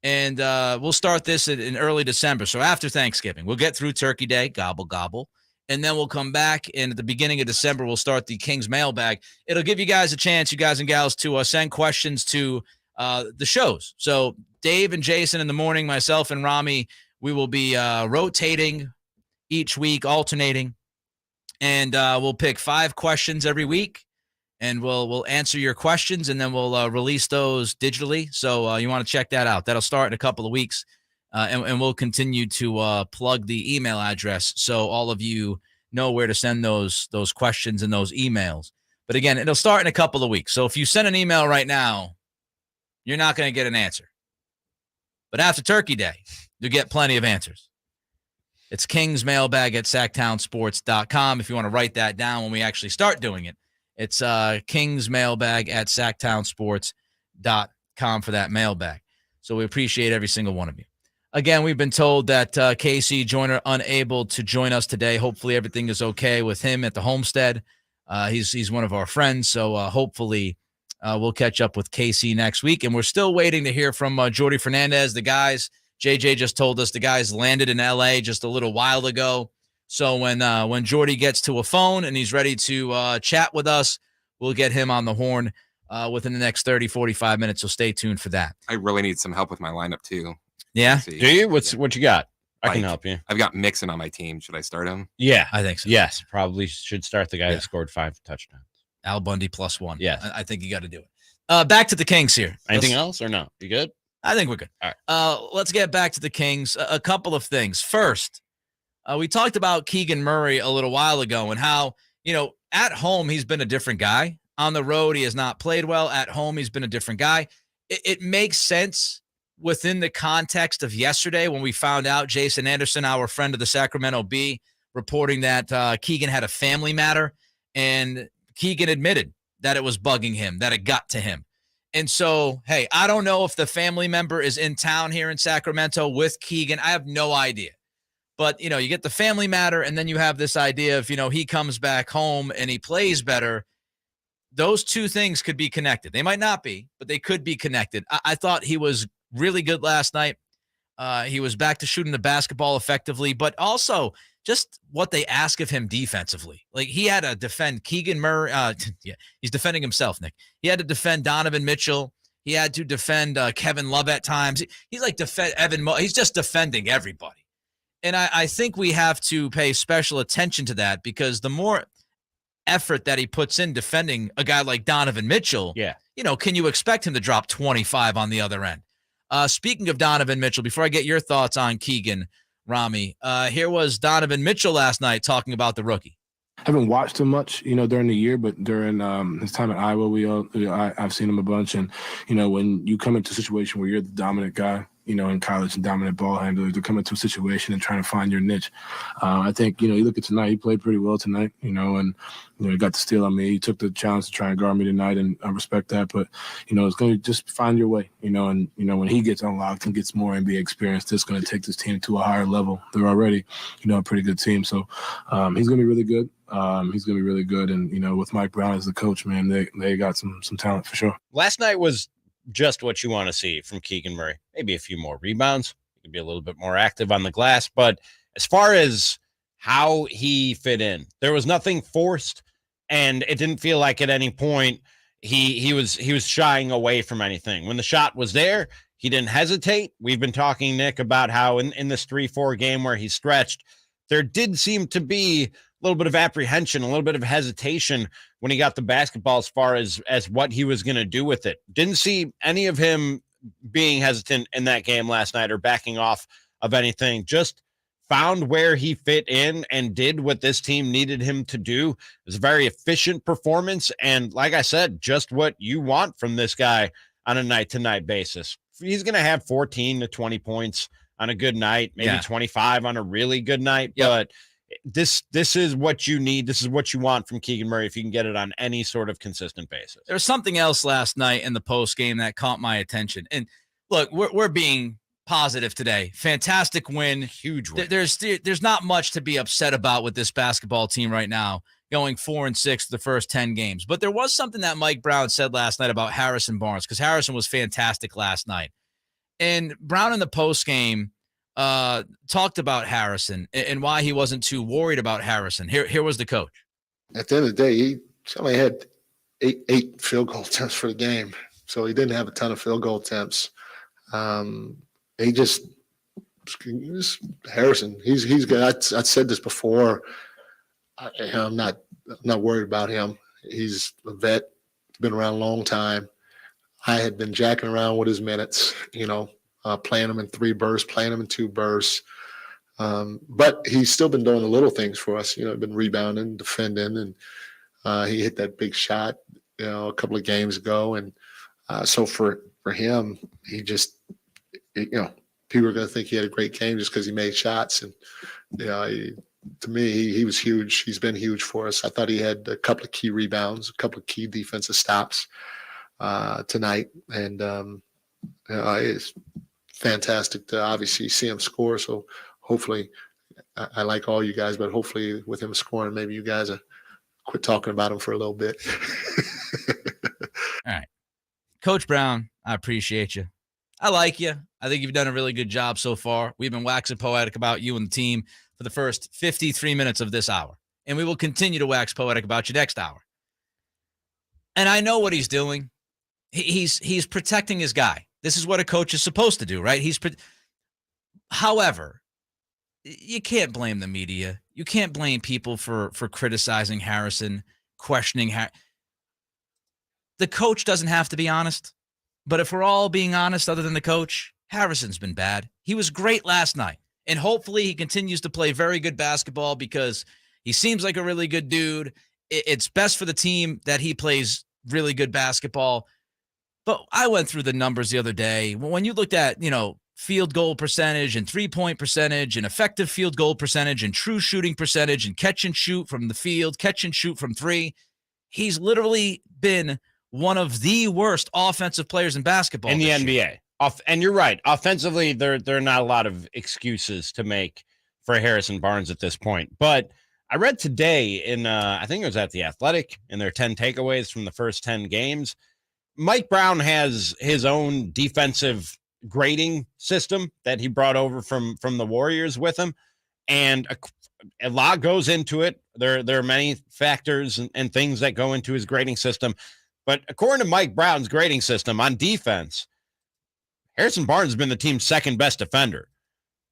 And we'll start this in early December. So after Thanksgiving, we'll get through Turkey Day, gobble, gobble. And then we'll come back, and at the beginning of December, we'll start the King's mailbag. It'll give you guys a chance, you guys and gals, to send questions to the shows. So Dave and Jason in the morning, myself and Ramie, we will be rotating each week, alternating. And we'll pick 5 questions every week. And we'll answer your questions, and then we'll release those digitally. So you want to check that out. That'll start in a couple of weeks, and we'll continue to plug the email address so all of you know where to send those questions and those emails. But again, it'll start in a couple of weeks. So if you send an email right now, you're not going to get an answer. But after Turkey Day, you'll get plenty of answers. It's kingsmailbag@sactownsports.com if you want to write that down when we actually start doing it. It's kingsmailbag@sactownsports.com for that mailbag. So we appreciate every single one of you. Again, we've been told that Casey Joyner unable to join us today. Hopefully everything is okay with him at the homestead. He's one of our friends, so hopefully we'll catch up with Casey next week. And we're still waiting to hear from Jordi Fernandez. The guys, JJ just told us the guys landed in L.A. just a little while ago. So when Jordi gets to a phone and he's ready to chat with us, we'll get him on the horn within the next 30, 45 minutes. So stay tuned for that. I really need some help with my lineup too. Yeah. Do you? What you got? I can help you. I've got Mixon on my team. Should I start him? Yeah, I think so. Yes, probably should start the guy that scored 5 touchdowns. Al Bundy +1. Yeah, I think you got to do it. Back to the Kings here. Anything else or no? You good? I think we're good. All right. Let's get back to the Kings. A couple of things. First, we talked about Keegan Murray a little while ago and how, at home, he's been a different guy. On the road, he has not played well. At home, he's been a different guy. It makes sense within the context of yesterday when we found out Jason Anderson, our friend of the Sacramento Bee, reporting that Keegan had a family matter. And Keegan admitted that it was bugging him, that it got to him. And so, hey, I don't know if the family member is in town here in Sacramento with Keegan. I have no idea. But, you get the family matter, and then you have this idea of, he comes back home and he plays better. Those two things could be connected. They might not be, but they could be connected. I thought he was really good last night. He was back to shooting the basketball effectively, but also just what they ask of him defensively. Like, he had to defend Keegan Murray. He's defending himself, Nick. He had to defend Donovan Mitchell. He had to defend Kevin Love at times. He's like he's just defending everybody. And I think we have to pay special attention to that, because the more effort that he puts in defending a guy like Donovan Mitchell, can you expect him to drop 25 on the other end? Speaking of Donovan Mitchell, before I get your thoughts on Keegan, Ramie, here was Donovan Mitchell last night talking about the rookie. I haven't watched him much, during the year, but during his time at Iowa, I've seen him a bunch. And, when you come into a situation where you're the dominant guy, in college and dominant ball handler, to come into a situation and trying to find your niche. I think, you look at tonight, he played pretty well tonight, and, he got the steal on me. He took the challenge to try and guard me tonight, and I respect that. But, it's going to just find your way, and, when he gets unlocked and gets more NBA experience, it's going to take this team to a higher level. They're already, a pretty good team. So he's going to be really good. He's going to be really good. And, with Mike Brown as the coach, man, they got some talent for sure. Last night was just what you want to see from Keegan Murray. Maybe a few more rebounds. He could be a little bit more active on the glass. But as far as how he fit in, there was nothing forced, and it didn't feel like at any point he was shying away from anything. When the shot was there, he didn't hesitate. We've been talking, Nick, about how in this 3-4 game where he stretched, there did seem to be a little bit of apprehension, a little bit of hesitation when he got the basketball as far as what he was going to do with it. Didn't see any of him being hesitant in that game last night or backing off of anything. Just found where he fit in and did what this team needed him to do. It was a very efficient performance. And like I said, just what you want from this guy on a night-to-night basis. He's going to have 14 to 20 points on a good night, maybe 25 on a really good night. Yep. But this is what you need. This is what you want from Keegan Murray if you can get it on any sort of consistent basis. There was something else last night in the post game that caught my attention. And look, we're being positive today. Fantastic win. Huge win. There's not much to be upset about with this basketball team right now, going 4-6 the first 10 games. But there was something that Mike Brown said last night about Harrison Barnes, because Harrison was fantastic last night. And Brown in the post game talked about Harrison and why he wasn't too worried about Harrison. Here was the coach. At the end of the day, he only had eight field goal attempts for the game, so he didn't have a ton of field goal attempts. Harrison. He's good. I said this before. I'm not worried about him. He's a vet, been around a long time. I had been jacking around with his minutes, playing him in 3 bursts, playing him in 2 bursts. But he's still been doing the little things for us. Been rebounding, defending, and he hit that big shot, a couple of games ago. And so for him, he just, people are going to think he had a great game just because he made shots. And to me, he was huge. He's been huge for us. I thought he had a couple of key rebounds, a couple of key defensive stops tonight. And it's fantastic to obviously see him score. So hopefully, I like all you guys, but hopefully with him scoring, maybe you guys quit talking about him for a little bit. All right. Coach Brown, I appreciate you. I like you. I think you've done a really good job so far. We've been waxing poetic about you and the team for the first 53 minutes of this hour. And we will continue to wax poetic about you next hour. And I know what he's doing. He's protecting his guy. This is what a coach is supposed to do, right? However, you can't blame the media. You can't blame people for criticizing Harrison, questioning The coach doesn't have to be honest. But if we're all being honest, other than the coach, Harrison's been bad. He was great last night. And hopefully he continues to play very good basketball because he seems like a really good dude. It's best for the team that he plays really good basketball. But I went through the numbers the other day. When you looked at, field goal percentage and 3-point percentage and effective field goal percentage and true shooting percentage and catch and shoot from the field, catch and shoot from 3, he's literally been one of the worst offensive players in basketball in the NBA. year. And you're right. Offensively, there are not a lot of excuses to make for Harrison Barnes at this point. But I read today I think it was at The Athletic, in their 10 takeaways from the first 10 games, Mike Brown has his own defensive grading system that he brought over from the Warriors with him. And a lot goes into it. There are many factors and things that go into his grading system. But according to Mike Brown's grading system on defense, Harrison Barnes has been the team's second best defender,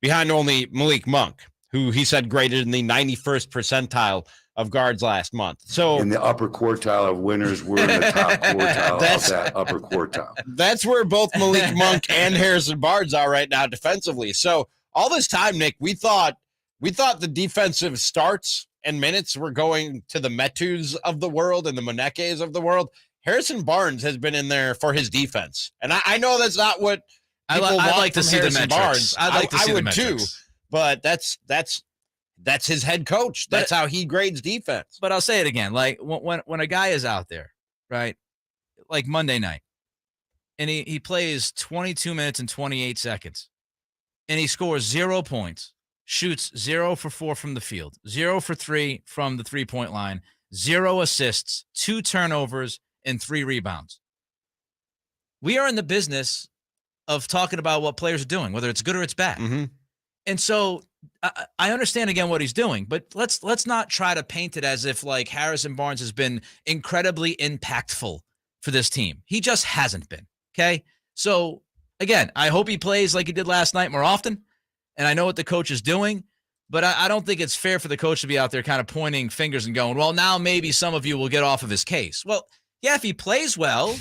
behind only Malik Monk, who he said graded in the 91st percentile of guards last month. So in the upper quartile of winners, we're in the top quartile of that upper quartile. That's where both Malik Monk and Harrison Barnes are right now defensively. So all this time, Nick, we thought the defensive starts and minutes were going to the Metus of the world and the Monekes of the world. Harrison Barnes has been in there for his defense. And I know that's not what I'd like to see Harrison the metrics. Barnes. I'd like to see I the would metrics. too, but that's his head coach. That's how he grades defense. But I'll say it again. Like when a guy is out there, right, like Monday night, and he plays 22 minutes and 28 seconds, and he scores 0 points, shoots 0 for 4 from the field, 0 for 3 from the 3-point line, 0 assists, 2 turnovers, and 3 rebounds. we are in the business of talking about what players are doing, whether it's good or it's bad. Mm-hmm. And so I understand again what he's doing, but let's not try to paint it as if like Harrison Barnes has been incredibly impactful for this team. He just hasn't been. Okay. So again, I hope he plays like he did last night more often. And I know what the coach is doing, but I don't think it's fair for the coach to be out there kind of pointing fingers and going, well, now maybe some of you will get off of his case. Well, yeah, if he plays well,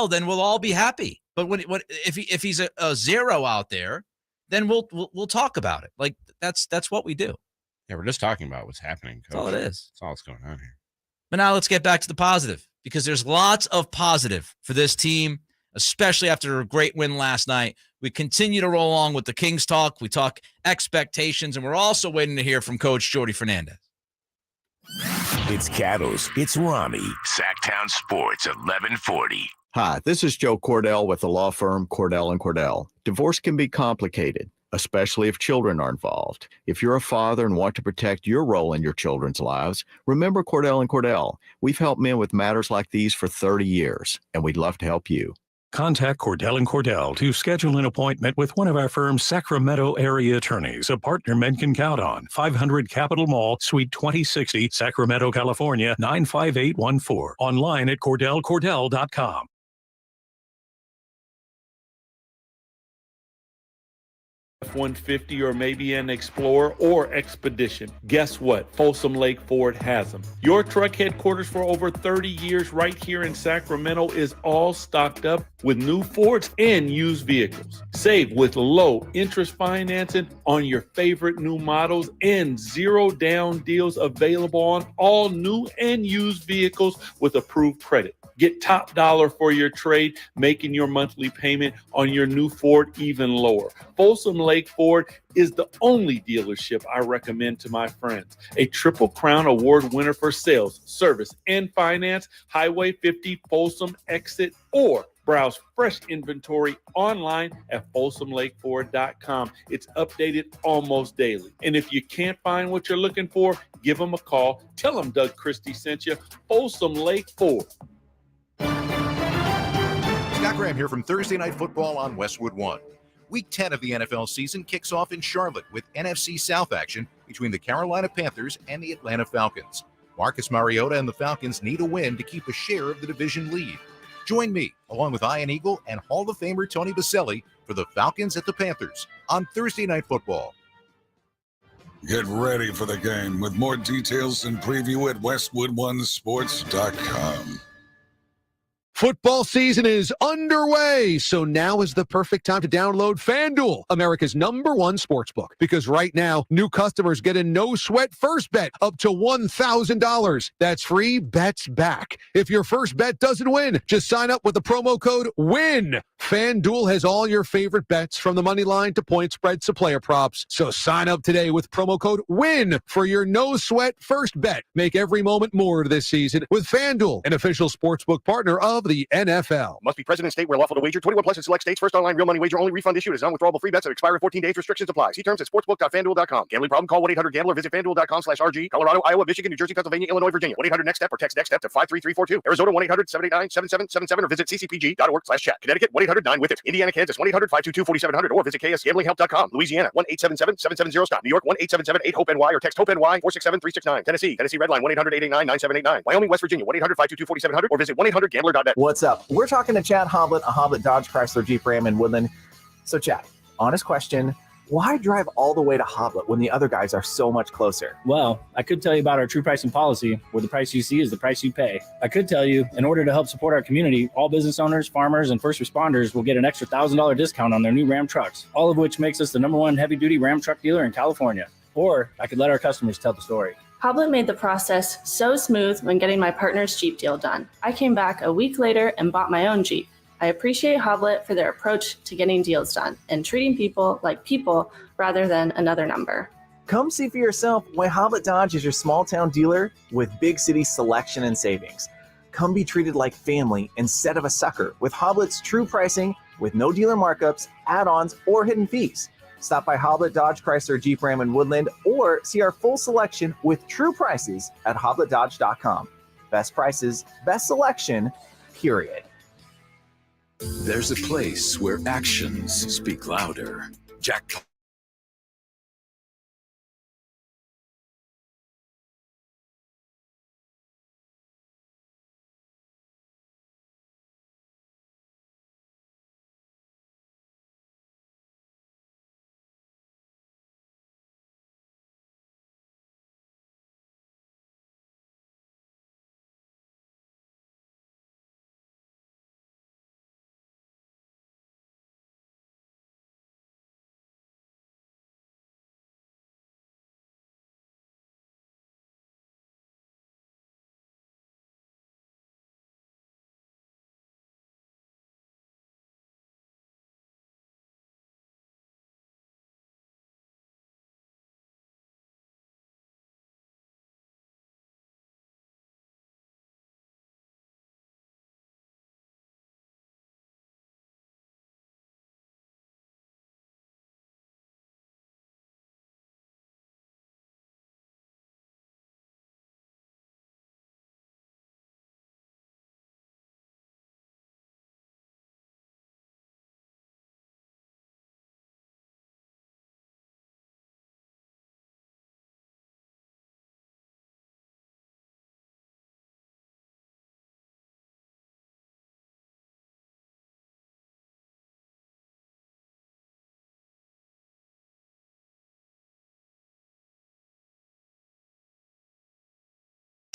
then we'll all be happy. But if he's a zero out there, then we'll talk about it. Like that's what we do. Yeah, we're just talking about what's happening, Coach. That's all it is. That's all that's going on here. But now let's get back to the positive, because there's lots of positive for this team, especially after a great win last night. We continue to roll along with the Kings talk. We talk expectations, and we're also waiting to hear from Coach Jordi Fernandez. It's Cattles. It's Ramie. Sactown Sports 1140. Hi, this is Joe Cordell with the law firm Cordell & Cordell. Divorce can be complicated, especially if children are involved. If you're a father and want to protect your role in your children's lives, remember Cordell & Cordell. We've helped men with matters like these for 30 years, and we'd love to help you. Contact Cordell & Cordell to schedule an appointment with one of our firm's Sacramento area attorneys, a partner men can count on. 500 Capitol Mall, Suite 2060, Sacramento, California, 95814. Online at CordellCordell.com. F-150 or maybe an Explorer or Expedition. Guess what? Folsom Lake Ford has them. Your truck headquarters for over 30 years right here in Sacramento is all stocked up with new Fords and used vehicles. Save with low interest financing on your favorite new models and zero down deals available on all new and used vehicles with approved credit. Get top dollar for your trade, making your monthly payment on your new Ford even lower. Folsom Lake Ford is the only dealership I recommend to my friends. A Triple Crown Award winner for sales, service, and finance. Highway 50 Folsom Exit, or browse fresh inventory online at folsomlakeford.com. It's updated almost daily. And if you can't find what you're looking for, give them a call. Tell them Doug Christie sent you. Folsom Lake Ford. Scott Graham here from Thursday Night Football on Westwood One. Week 10 of the NFL season kicks off in Charlotte with NFC South action between the Carolina Panthers and the Atlanta Falcons. Marcus Mariota and the Falcons need a win to keep a share of the division lead. Join me, along with Ian Eagle and Hall of Famer Tony Baselli, for the Falcons at the Panthers on Thursday Night Football. Get ready for the game with more details and preview at WestwoodOneSports.com. Football season is underway, so now is the perfect time to download FanDuel, America's #1 sportsbook. Because right now, new customers get a no-sweat first bet up to $1,000. That's free bets back. If your first bet doesn't win, just sign up with the promo code WIN. FanDuel has all your favorite bets from the money line to point spreads to player props. So sign up today with promo code WIN for your no-sweat first bet. Make every moment more this season with FanDuel, an official sportsbook partner of the NFL. Must be present in state where lawful to wager. 21 plus in select states. First online real money wager only. Refund issued as non-withdrawable free bets that expire in 14 days. Restrictions apply. See terms at sportsbook.fanduel.com. Gambling problem? Call 1-800-GAMBLER. Visit fanduel.com/RG. Colorado, Iowa, Michigan, New Jersey, Pennsylvania, Illinois, Virginia. 1-800-NEXT-STEP or text NEXT-STEP to 53342. Arizona 1-800-789-7777 or visit ccpg.org/chat. Connecticut 1-800-9-WITH-IT. Indiana, Kansas 1-800-522-4700 or visit ksgamblinghelp.com. Louisiana 1-877-770-STOP. New York 1-877-8-HOPE-NY or text HOPE-NY 467-369. Tennessee Redline 1-800-889-9789. Wyoming, West Virginia 1-800-522-4700 or visit 1-800-GAMBLER.net. What's up? We're talking to Chad Hoblet, a Hoblet Dodge Chrysler Jeep Ram in Woodland. So Chad, honest question, why drive all the way to Hoblet when the other guys are so much closer? Well, I could tell you about our true pricing policy, where the price you see is the price you pay. I could tell you, in order to help support our community, all business owners, farmers, and first responders will get an extra $1,000 discount on their new Ram trucks, all of which makes us the #1 heavy-duty Ram truck dealer in California. Or I could let our customers tell the story. Hoblet made the process so smooth when getting my partner's Jeep deal done. I came back a week later and bought my own Jeep. I appreciate Hoblet for their approach to getting deals done and treating people like people rather than another number. Come see for yourself why Hoblet Dodge is your small town dealer with big city selection and savings. Come be treated like family instead of a sucker with Hoblet's true pricing with no dealer markups, add-ons, or hidden fees. Stop by Hoblet Dodge Chrysler Jeep Ram in Woodland or see our full selection with true prices at HobletDodge.com. Best prices, best selection, period. There's a place where actions speak louder. Jack.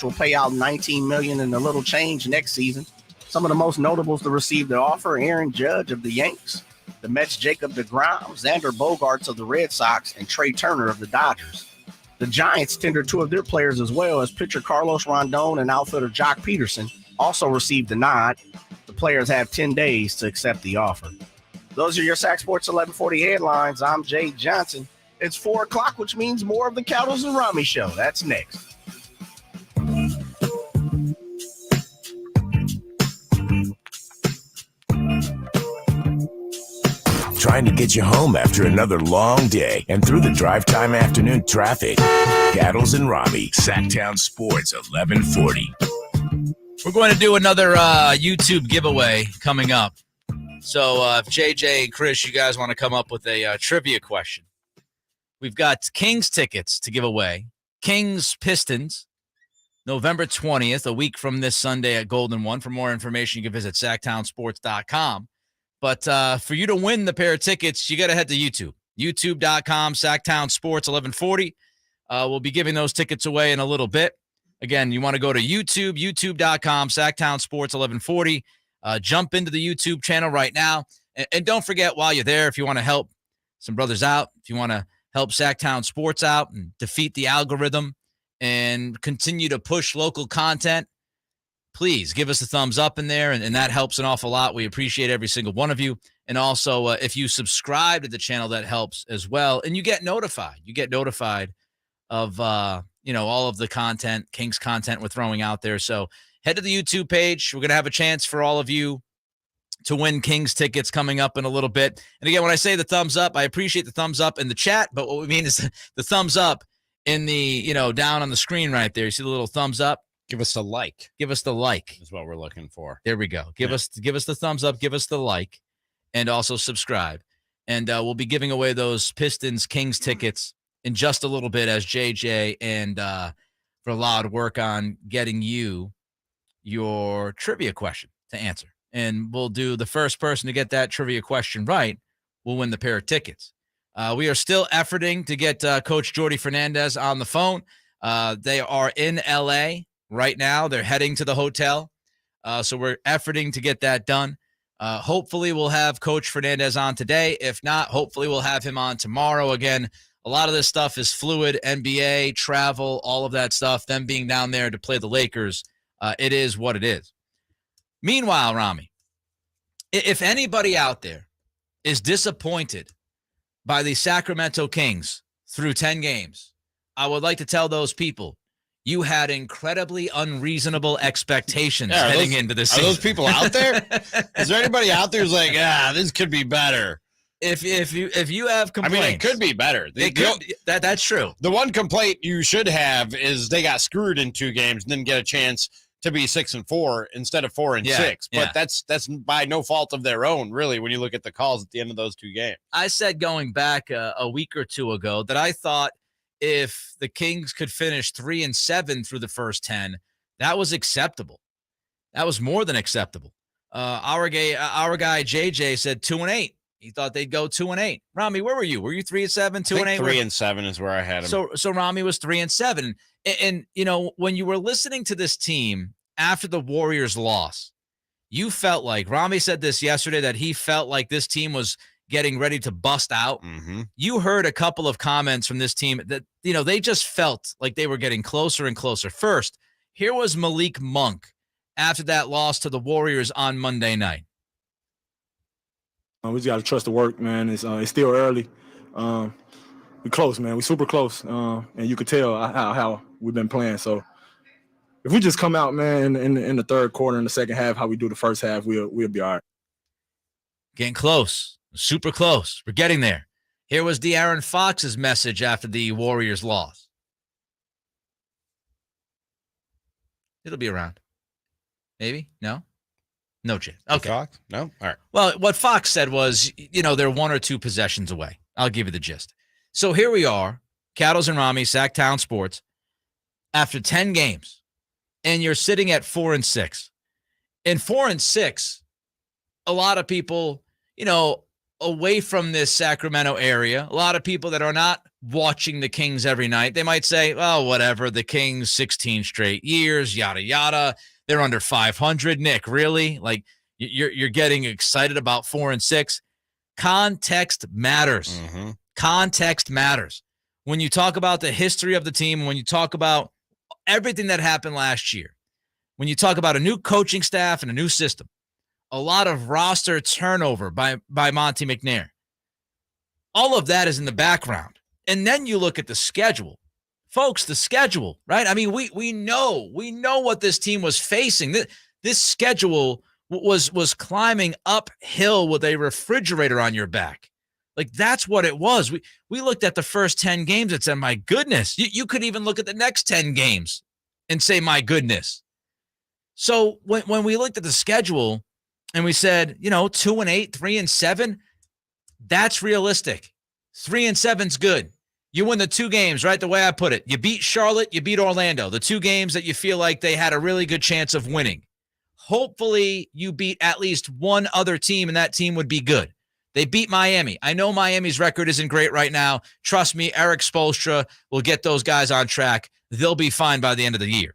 Will pay out $19 million in a little change next season. Some of the most notables to receive the offer: Aaron Judge of the Yanks, the Mets' Jacob deGrom, Xander Bogaerts of the Red Sox, and Trey Turner of the Dodgers. The Giants tendered two of their players as well, as pitcher Carlos Rondon and outfielder Jock Peterson also received the nod. The players have 10 days to accept the offer. Those are your Sac Sports 1140 headlines. I'm Jay Johnson. It's 4 o'clock, which means more of the Cattles and Ramie Show. That's next. Trying to get you home after another long day and through the drive time afternoon traffic. Cattles and Ramie, Sactown Sports 1140. We're going to do another YouTube giveaway coming up. So if JJ and Chris, you guys want to come up with a trivia question. We've got Kings tickets to give away. Kings Pistons, November 20th, a week from this Sunday at Golden One. For more information, you can visit SactownSports.com. But for you to win the pair of tickets, you got to head to YouTube. YouTube.com, Sactown Sports 1140. We'll be giving those tickets away in a little bit. Again, you want to go to YouTube, youtube.com, Sactown Sports 1140. Jump into the YouTube channel right now. And don't forget, while you're there, if you want to help some brothers out, if you want to help Sactown Sports out and defeat the algorithm and continue to push local content, please give us a thumbs up in there, and that helps an awful lot. We appreciate every single one of you. And also, if you subscribe to the channel, that helps as well. And you get notified. You get notified of, all of the content, Kings content we're throwing out there. So head to the YouTube page. We're going to have a chance for all of you to win Kings tickets coming up in a little bit. And again, when I say the thumbs up, I appreciate the thumbs up in the chat, but what we mean is the thumbs up in the, down on the screen right there. You see the little thumbs up? Give us a like. Give us the like. Is what we're looking for. There we go. Give us the thumbs up. Give us the like, and also subscribe. And we'll be giving away those Pistons Kings tickets in just a little bit as JJ and Vlad work on getting you your trivia question to answer. And we'll do the first person to get that trivia question right will win the pair of tickets. We are still efforting to get Coach Jordi Fernandez on the phone. They are in L.A. right now. They're heading to the hotel. So we're efforting to get that done. Hopefully we'll have Coach Fernandez on today. If not, hopefully we'll have him on tomorrow. Again, a lot of this stuff is fluid, NBA, travel, all of that stuff, them being down there to play the Lakers. It is what it is. Meanwhile, Ramie, if anybody out there is disappointed by the Sacramento Kings through 10 games, I would like to tell those people you had incredibly unreasonable expectations heading into this season. Are those people out there? Is there anybody out there who's like, this could be better? If you have complaints, I mean, it could be better. That's true. The one complaint you should have is they got screwed in 2 games and didn't get a chance to be 6-4 instead of 4-6. But that's by no fault of their own, really, when you look at the calls at the end of those two games. I said going back a week or two ago that I thought if the Kings could finish 3-7 through the first 10, that was acceptable. That was more than acceptable. Our guy JJ said 2-8. He thought they'd go 2-8. Ramie, where were you? Were you 3-7, 2-8? 3-7 is where I had him. So Ramie was 3-7. And you know, when you were listening to this team after the Warriors loss, you felt like Ramie said this yesterday that he felt like this team was getting ready to bust out. Mm-hmm. You heard a couple of comments from this team that, you know, they just felt like they were getting closer and closer. First, here was Malik Monk after that loss to the Warriors on Monday night. We just got to trust the work, man. It's still early. We close, man. We super close, and you could tell how we've been playing. So if we just come out, man, in the third quarter, in the second half, how we do the first half, we'll be all right. Getting close, super close. We're getting there. Here was De'Aaron Fox's message after the Warriors loss. It'll be around. Maybe? No? No chance. Okay. Fox? No? All right. Well, what Fox said was, you know, they're 1 or 2 possessions away. I'll give you the gist. So here we are, Cattles and Ramie, Sactown Sports, after 10 games, and you're sitting at 4-6. And 4-6, a lot of people, you know, away from this Sacramento area, a lot of people that are not watching the Kings every night, they might say, oh, whatever, the Kings 16 straight years, yada, yada. They're under 500. Nick, really? Like, you're getting excited about 4-6? Context matters. Mm-hmm. Context matters. When you talk about the history of the team, when you talk about everything that happened last year, when you talk about a new coaching staff and a new system, a lot of roster turnover by Monte McNair, all of that is in the background. And then you look at the schedule. Folks, the schedule, right? I mean, we know what this team was facing. This schedule was climbing uphill with a refrigerator on your back. Like, that's what it was. We looked at the first 10 games and said, my goodness. You could even look at the next 10 games and say, my goodness. So when we looked at the schedule and we said, you know, 2-8, 3-7, that's realistic. 3-7's good. You win the 2 games, right? The way I put it. You beat Charlotte, you beat Orlando. The 2 games that you feel like they had a really good chance of winning. Hopefully you beat at least one other team, and that team would be good. They beat Miami. I know Miami's record isn't great right now. Trust me, Eric Spoelstra will get those guys on track. They'll be fine by the end of the year.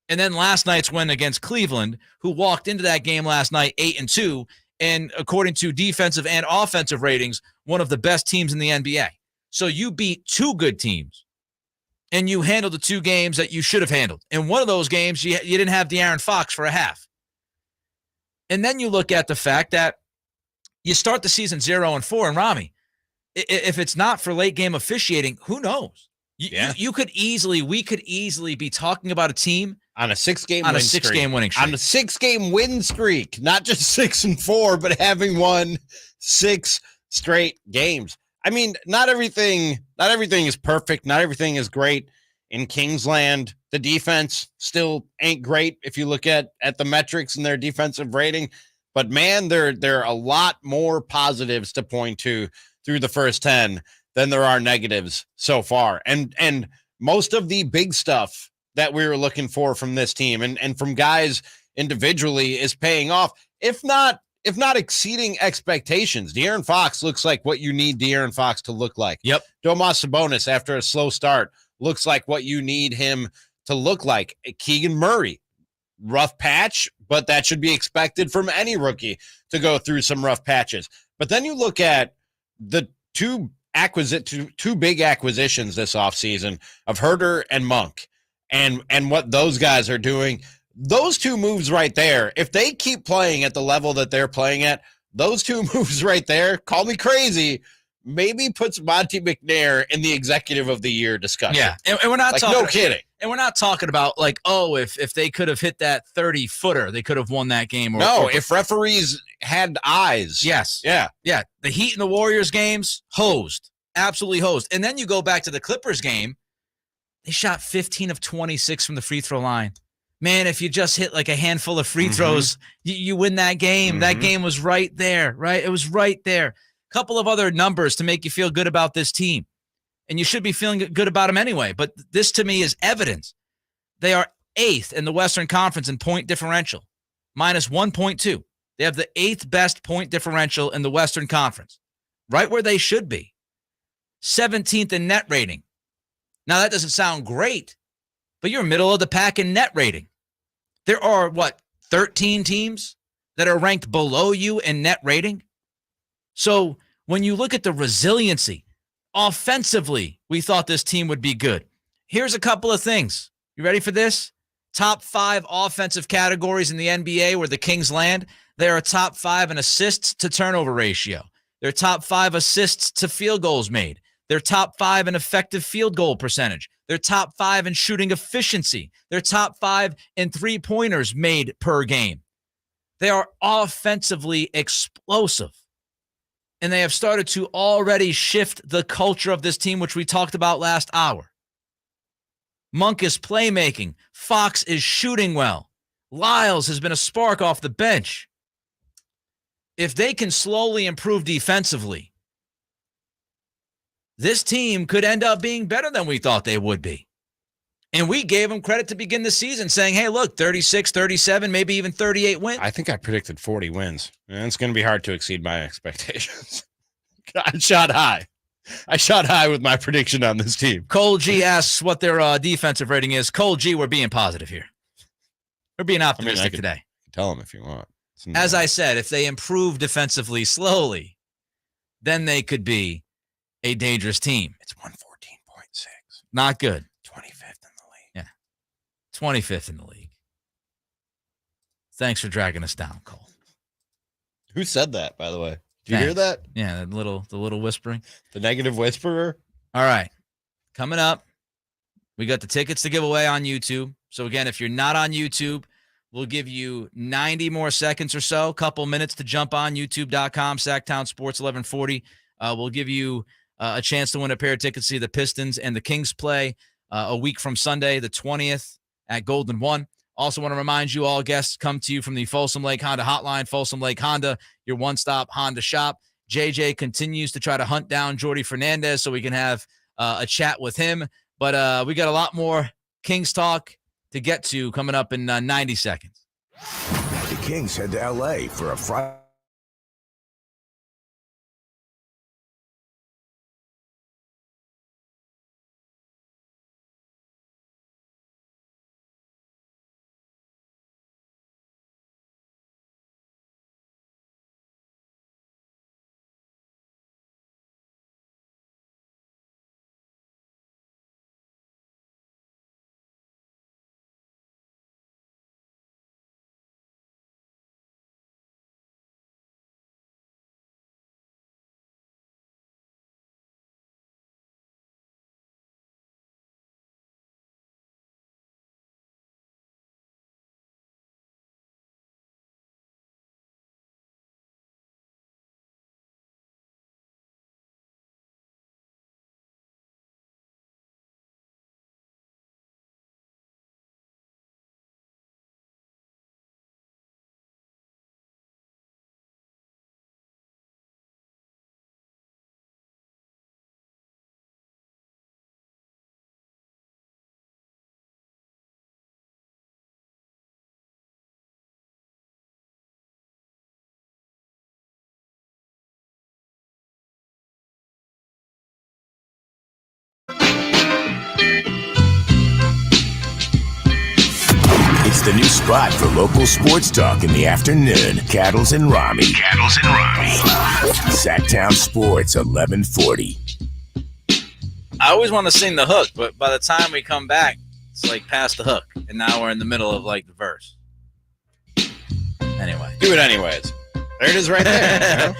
And then last night's win against Cleveland, who walked into that game last night 8-2, and according to defensive and offensive ratings, one of the best teams in the NBA. So you beat 2 good teams, and you handled the 2 games that you should have handled. In one of those games, you didn't have De'Aaron Fox for a half. And then you look at the fact that you start the season 0-4, and Ramie, if it's not for late game officiating, who knows? We could easily be talking about a team on a 6-game winning streak. On a 6-game win streak, not just 6-4, but having won 6 straight games. I mean, not everything is perfect. Not everything is great in Kingsland. The defense still ain't great if you look at the metrics and their defensive rating. But man, there are a lot more positives to point to through the first 10 than there are negatives so far. And most of the big stuff that we were looking for from this team and from guys individually is paying off, if not exceeding expectations. De'Aaron Fox looks like what you need De'Aaron Fox to look like. Yep. Domas Sabonis, after a slow start, looks like what you need him to look like. Keegan Murray, rough patch, but that should be expected from any rookie to go through some rough patches. But then you look at the two big acquisitions this offseason of Herter and Monk and what those guys are doing. Those 2 moves right there, if they keep playing at the level that they're playing at, those 2 moves right there, call me crazy, maybe puts Monte McNair in the executive of the year discussion. Yeah, and we're not talking. No kidding. And we're not talking about like, oh, if they could have hit that 30-footer, they could have won that game. If referees had eyes. Yes. Yeah. Yeah. The Heat and the Warriors games, hosed. Absolutely hosed. And then you go back to the Clippers game. They shot 15 of 26 from the free throw line. man, if you just hit like a handful of free throws, you win that game. That game was right there, right? It was right there. A couple of other numbers to make you feel good about this team. And you should be feeling good about them anyway. But this, to me, is evidence. They are 8th in the Western Conference in point differential, minus 1.2. They have the 8th best point differential in the Western Conference, right where they should be. 17th in net rating. Now, that doesn't sound great, but you're middle of the pack in net rating. There are, 13 teams that are ranked below you in net rating? So when you look at the resiliency, offensively, we thought this team would be good. Here's a couple of things. You ready for this? Top 5 offensive categories in the NBA where the Kings land. They are top 5 in assists to turnover ratio. They're top 5 assists to field goals made. They're top 5 in effective field goal percentage. They're top 5 in shooting efficiency. They're top 5 in three-pointers made per game. They are offensively explosive. And they have started to already shift the culture of this team, which we talked about last hour. Monk is playmaking. Fox is shooting well. Lyles has been a spark off the bench. If they can slowly improve defensively, this team could end up being better than we thought they would be. And we gave them credit to begin the season saying, hey, look, 36, 37, maybe even 38 wins. I think I predicted 40 wins. And it's going to be hard to exceed my expectations. I shot high. I shot high with my prediction on this team. Cole G asks what their defensive rating is. Cole G, we're being positive here. We're being optimistic today. Tell them if you want. As I said, if they improve defensively slowly, then they could be a dangerous team. It's 114.6. Not good. 25th in the league. Yeah. 25th in the league. Thanks for dragging us down, Cole. Who said that, by the way? Did you hear that? Yeah, the little whispering. The negative whisperer. All right. Coming up, we got the tickets to give away on YouTube. So again, if you're not on YouTube, we'll give you 90 more seconds or so, couple minutes to jump on youtube.com, Sactown Sports 1140. We'll give you a chance to win a pair of tickets to see the Pistons and the Kings play a week from Sunday, the 20th at Golden One. Also want to remind you all guests come to you from the Folsom Lake Honda Hotline. Folsom Lake Honda, your one-stop Honda shop. JJ continues to try to hunt down Jordi Fernandez so we can have a chat with him. But we got a lot more Kings talk to get to coming up in 90 seconds. The Kings head to L.A. for a Friday. It's the new spot for local sports talk in the afternoon. Cattles and Ramie. Sactown Sports 1140. I always want to sing the hook, but by the time we come back, it's like past the hook. And now we're in the middle of like the verse. Anyway. Do it anyways. There it is right there.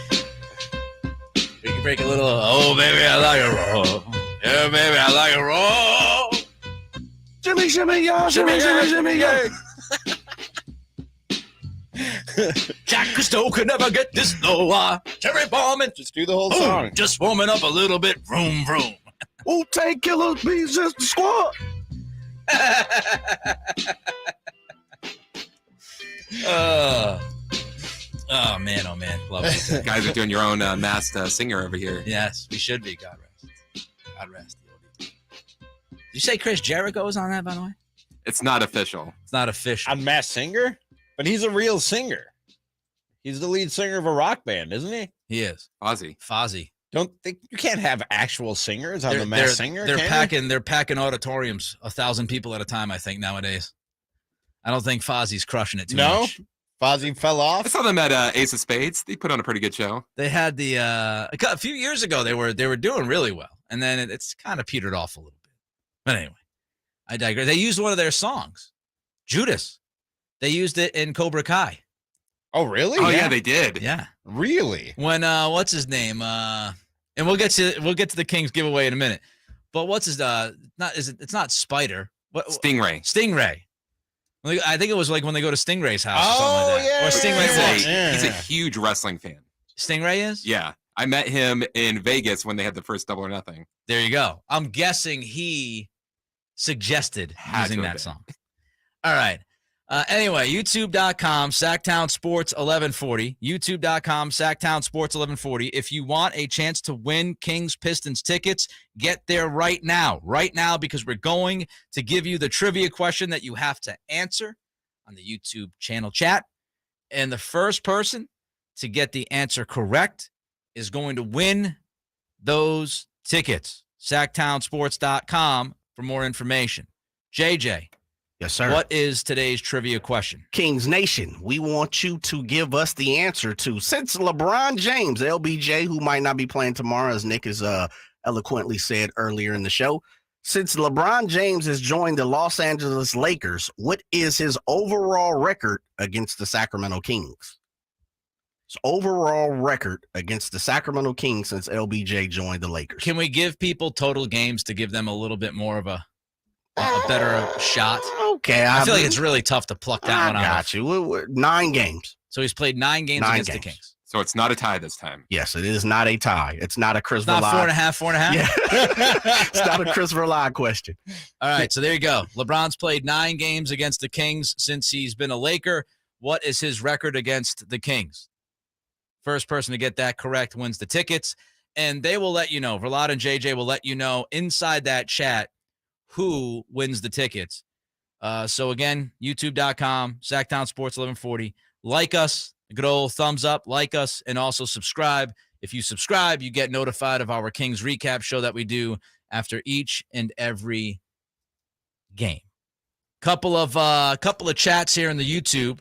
We can break a little, oh, baby, I like it raw. Yeah, baby, I like it raw. Jimmy, shimmy, y'all. Shimmy, shimmy, shimmy, y'all. Jack Cousteau could never get this low. Cherry bombing. Just do the whole song. Just warming up a little bit. Vroom, vroom. Wu-Tang Killer beats just the squad. Oh man, love it. You guys are doing your own masked singer over here. Yes, we should be. God rest. God rest. Did you say Chris Jericho is on that, by the way? It's not official. It's not official. On Masked Singer? But he's a real singer. He's the lead singer of a rock band, isn't he? He is. Fozzy. Don't think you can't have actual singers on the Masked Singer. They're packing auditoriums 1,000 people at a time, I think, nowadays. I don't think Fozzie's crushing it too much. Fozzy fell off. I saw them at Ace of Spades. They put on a pretty good show. They had the a few years ago they were doing really well, and then it's kind of petered off a little bit. But anyway, I digress. They used one of their songs, Judas. They used it in Cobra Kai. Oh, really? Oh, yeah, they did. Yeah, really. When what's his name? And we'll get to the Kings giveaway in a minute. But what's his it's not Spider. What Stingray. I think it was like when they go to Stingray's house or something like that. Yeah. Or Stingray He's a huge wrestling fan. Stingray is? Yeah. I met him in Vegas when they had the first Double or Nothing. There you go. I'm guessing he suggested using that song. All right. Anyway, youtube.com, Sactown Sports 1140. youtube.com, Sactown Sports 1140. If you want a chance to win Kings Pistons tickets, get there right now. Right now, because we're going to give you the trivia question that you have to answer on the YouTube channel chat. And the first person to get the answer correct is going to win those tickets. SactownSports.com for more information. JJ. Yes, sir. What is today's trivia question? Kings Nation, we want you to give us the answer to, since LeBron James, LBJ, who might not be playing tomorrow, as Nick has eloquently said earlier in the show, since LeBron James has joined the Los Angeles Lakers, what is his overall record against the Sacramento Kings? His overall record against the Sacramento Kings since LBJ joined the Lakers. Can we give people total games to give them a little bit more of a better shot? Okay. I feel like it's really tough to pluck that one out. I got you. 9 games. So he's played 9 games against the Kings. So it's not a tie this time. Yes, it is not a tie. It's not a Chris It's not Verlaine. 4.5. Yeah. It's not a Chris Verlaine question. All right, so there you go. LeBron's played 9 games against the Kings since he's been a Laker. What is his record against the Kings? First person to get that correct wins the tickets, and they will let you know. Verlaine and JJ will let you know inside that chat who wins the tickets. So again, youtube.com, Sactown Sports 1140. Like us, a good old thumbs up, like us, and also subscribe. If you subscribe, you get notified of our Kings recap show that we do after each and every game. Couple of chats here in the YouTube.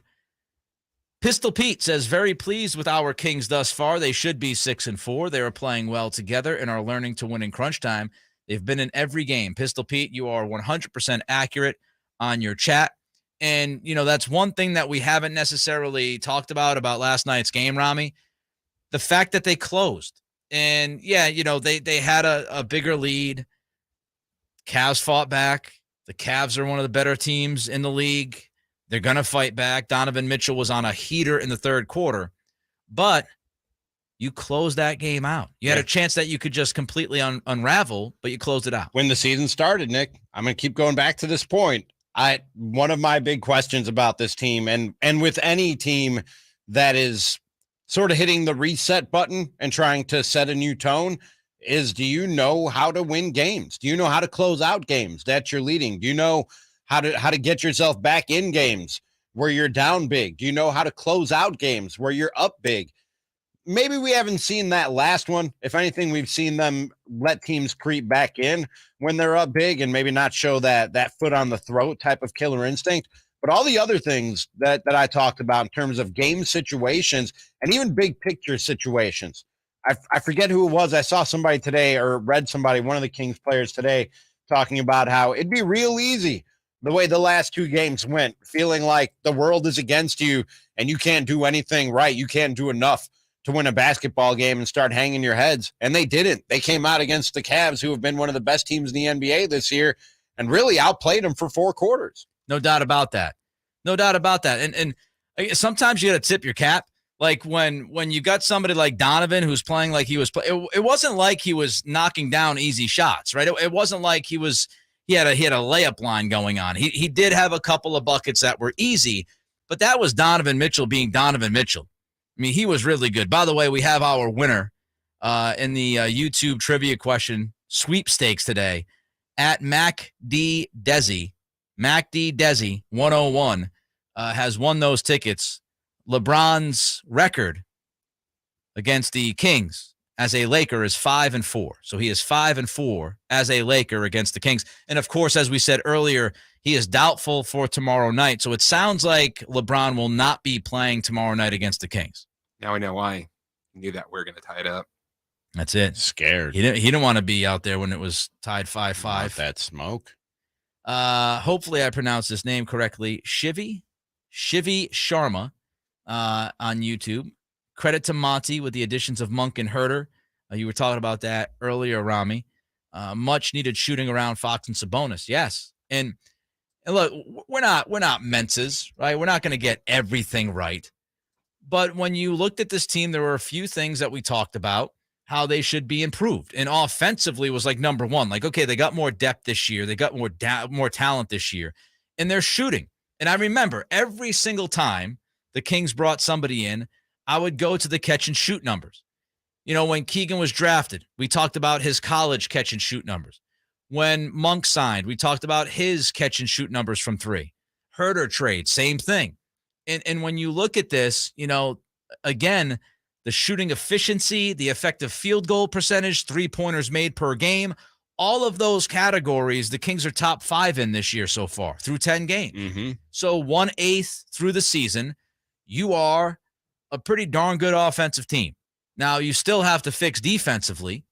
Pistol Pete says, very pleased with our Kings thus far. They should be 6-4. They are playing well together and are learning to win in crunch time. They've been in every game. Pistol Pete, you are 100% accurate on your chat. And, that's one thing that we haven't necessarily talked about last night's game, Ramie. The fact that they closed. And, yeah, they had a bigger lead. Cavs fought back. The Cavs are one of the better teams in the league. They're going to fight back. Donovan Mitchell was on a heater in the third quarter. But you closed that game out. You had a chance that you could just completely unravel, but you closed it out. When the season started, Nick, I'm going to keep going back to this point. One of my big questions about this team and with any team that is sort of hitting the reset button and trying to set a new tone is, do you know how to win games? Do you know how to close out games that you're leading? Do you know how to get yourself back in games where you're down big? Do you know how to close out games where you're up big? Maybe we haven't seen that last one. If anything, we've seen them let teams creep back in when they're up big and maybe not show that foot on the throat type of killer instinct. But all the other things that I talked about in terms of game situations and even big picture situations, I forget who it was. I saw somebody today or read somebody, one of the Kings players today, talking about how it'd be real easy the way the last 2 games went, feeling like the world is against you and you can't do anything right. You can't do enough to win a basketball game and start hanging your heads. And they didn't. They came out against the Cavs, who have been one of the best teams in the NBA this year, and really outplayed them for 4 quarters. No doubt about that. No doubt about that. And sometimes you got to tip your cap. Like when you got somebody like Donovan who's playing like he was it wasn't like he was knocking down easy shots, right? It wasn't like he had a layup line going on. He did have a couple of buckets that were easy, But that was Donovan Mitchell being Donovan Mitchell. I mean, he was really good. By the way, we have our winner in the YouTube trivia question sweepstakes today at Mac D Desi. Mac D Desi 101 has won those tickets. LeBron's record against the Kings as a Laker is 5-4. So he is 5-4 as a Laker against the Kings. And of course, as we said earlier, he is doubtful for tomorrow night. So it sounds like LeBron will not be playing tomorrow night against the Kings. Now I know why. I knew that we were going to tie it up. That's it. Scared. He didn't want to be out there when it was tied 5-5. Not that smoke. Hopefully I pronounced his name correctly. Shivi Sharma on YouTube. Credit to Monty with the additions of Monk and Herter. You were talking about that earlier, Ramie. Much needed shooting around Fox and Sabonis. Yes. And look, we're not menses, right? We're not going to get everything right. But when you looked at this team, there were a few things that we talked about, how they should be improved. And offensively was like number one. Like, okay, they got more depth this year. They got more talent this year. And they're shooting. And I remember every single time the Kings brought somebody in, I would go to the catch and shoot numbers. You know, when Keegan was drafted, we talked about his college catch and shoot numbers. When Monk signed, we talked about his catch and shoot numbers from three. Herter trade, same thing. And when you look at this, you know, again, the shooting efficiency, the effective field goal percentage, 3-pointers made per game, all of those categories, the Kings are top 5 in this year so far through 10 games. Mm-hmm. So 1/8 through the season, you are a pretty darn good offensive team. Now, you still have to fix defensively,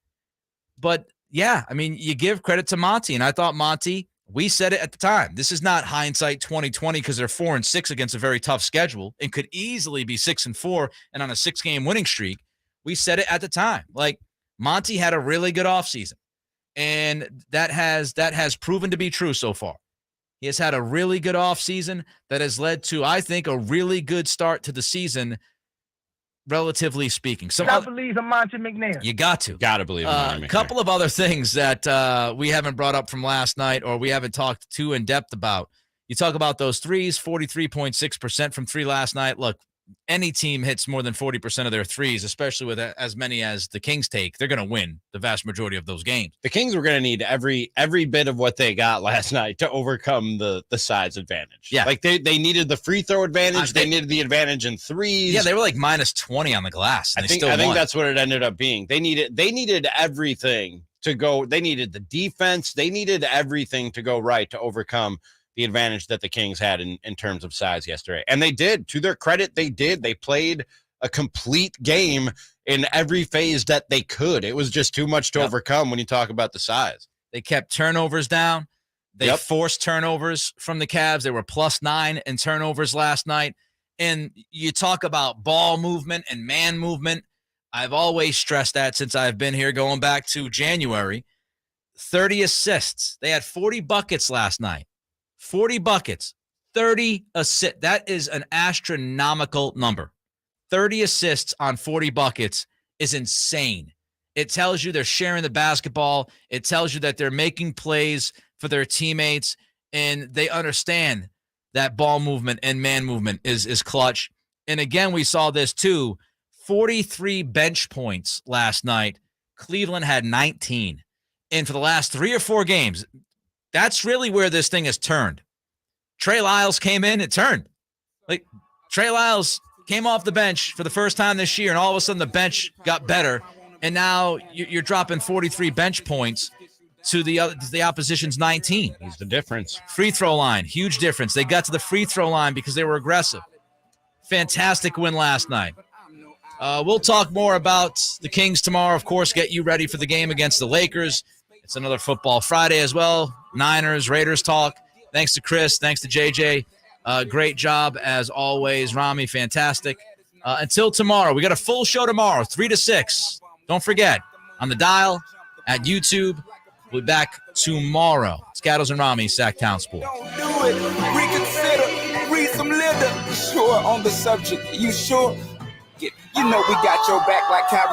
but yeah, I mean, you give credit to Monty, and I thought Monty, we said it at the time. This is not hindsight 2020 because they're 4-6 against a very tough schedule and could easily be 6-4 and on a 6-game winning streak. We said it at the time. Like, Monty had a really good offseason, and that has proven to be true so far. He has had a really good offseason that has led to, I think, a really good start to the season, relatively speaking. Believe in Monty McNair. You got to. Got to believe in Monty McNair. A couple of other things that we haven't brought up from last night or we haven't talked too in depth about. You talk about those threes, 43.6% from three last night. Look, any team hits more than 40% of their threes, especially with as many as the Kings take, they're going to win the vast majority of those games. The Kings were going to need every bit of what they got last night to overcome the size advantage. Yeah. Like they needed the free throw advantage. They needed the advantage in threes. Yeah, they were like minus 20 on the glass. And I think that's what it ended up being. They needed everything to go. They needed the defense. They needed everything to go right to overcome the advantage that the Kings had in terms of size yesterday. And they did. To their credit, they did. They played a complete game in every phase that they could. It was just too much to overcome when you talk about the size. They kept turnovers down. They forced turnovers from the Cavs. They were +9 in turnovers last night. And you talk about ball movement and man movement. I've always stressed that since I've been here going back to January. 30 assists. They had 40 buckets last night. 40 buckets, 30 assists. That is an astronomical number. 30 assists on 40 buckets is insane. It tells you they're sharing the basketball. It tells you that they're making plays for their teammates, and they understand that ball movement and man movement is clutch. And again, we saw this too. 43 bench points last night. Cleveland had 19. And for the last 3 or 4 games, that's really where this thing has turned. Trey Lyles came in, it turned. Like, Trey Lyles came off the bench for the first time this year, and all of a sudden the bench got better, and now you're dropping 43 bench points to the opposition's 19. That's the difference. Free throw line, huge difference. They got to the free throw line because they were aggressive. Fantastic win last night. We'll talk more about the Kings tomorrow, of course, get you ready for the game against the Lakers. It's another Football Friday as well. Niners, Raiders talk. Thanks to Chris. Thanks to JJ. Great job as always. Ramie, fantastic. Until tomorrow. We got a full show tomorrow, 3 to 6. Don't forget, on the dial, at YouTube. We'll be back tomorrow. Scattles and Ramie, Sactown Sports. Don't do it. Reconsider. Read some litter. Sure on the subject. You sure? You know we got your back like Kyrie.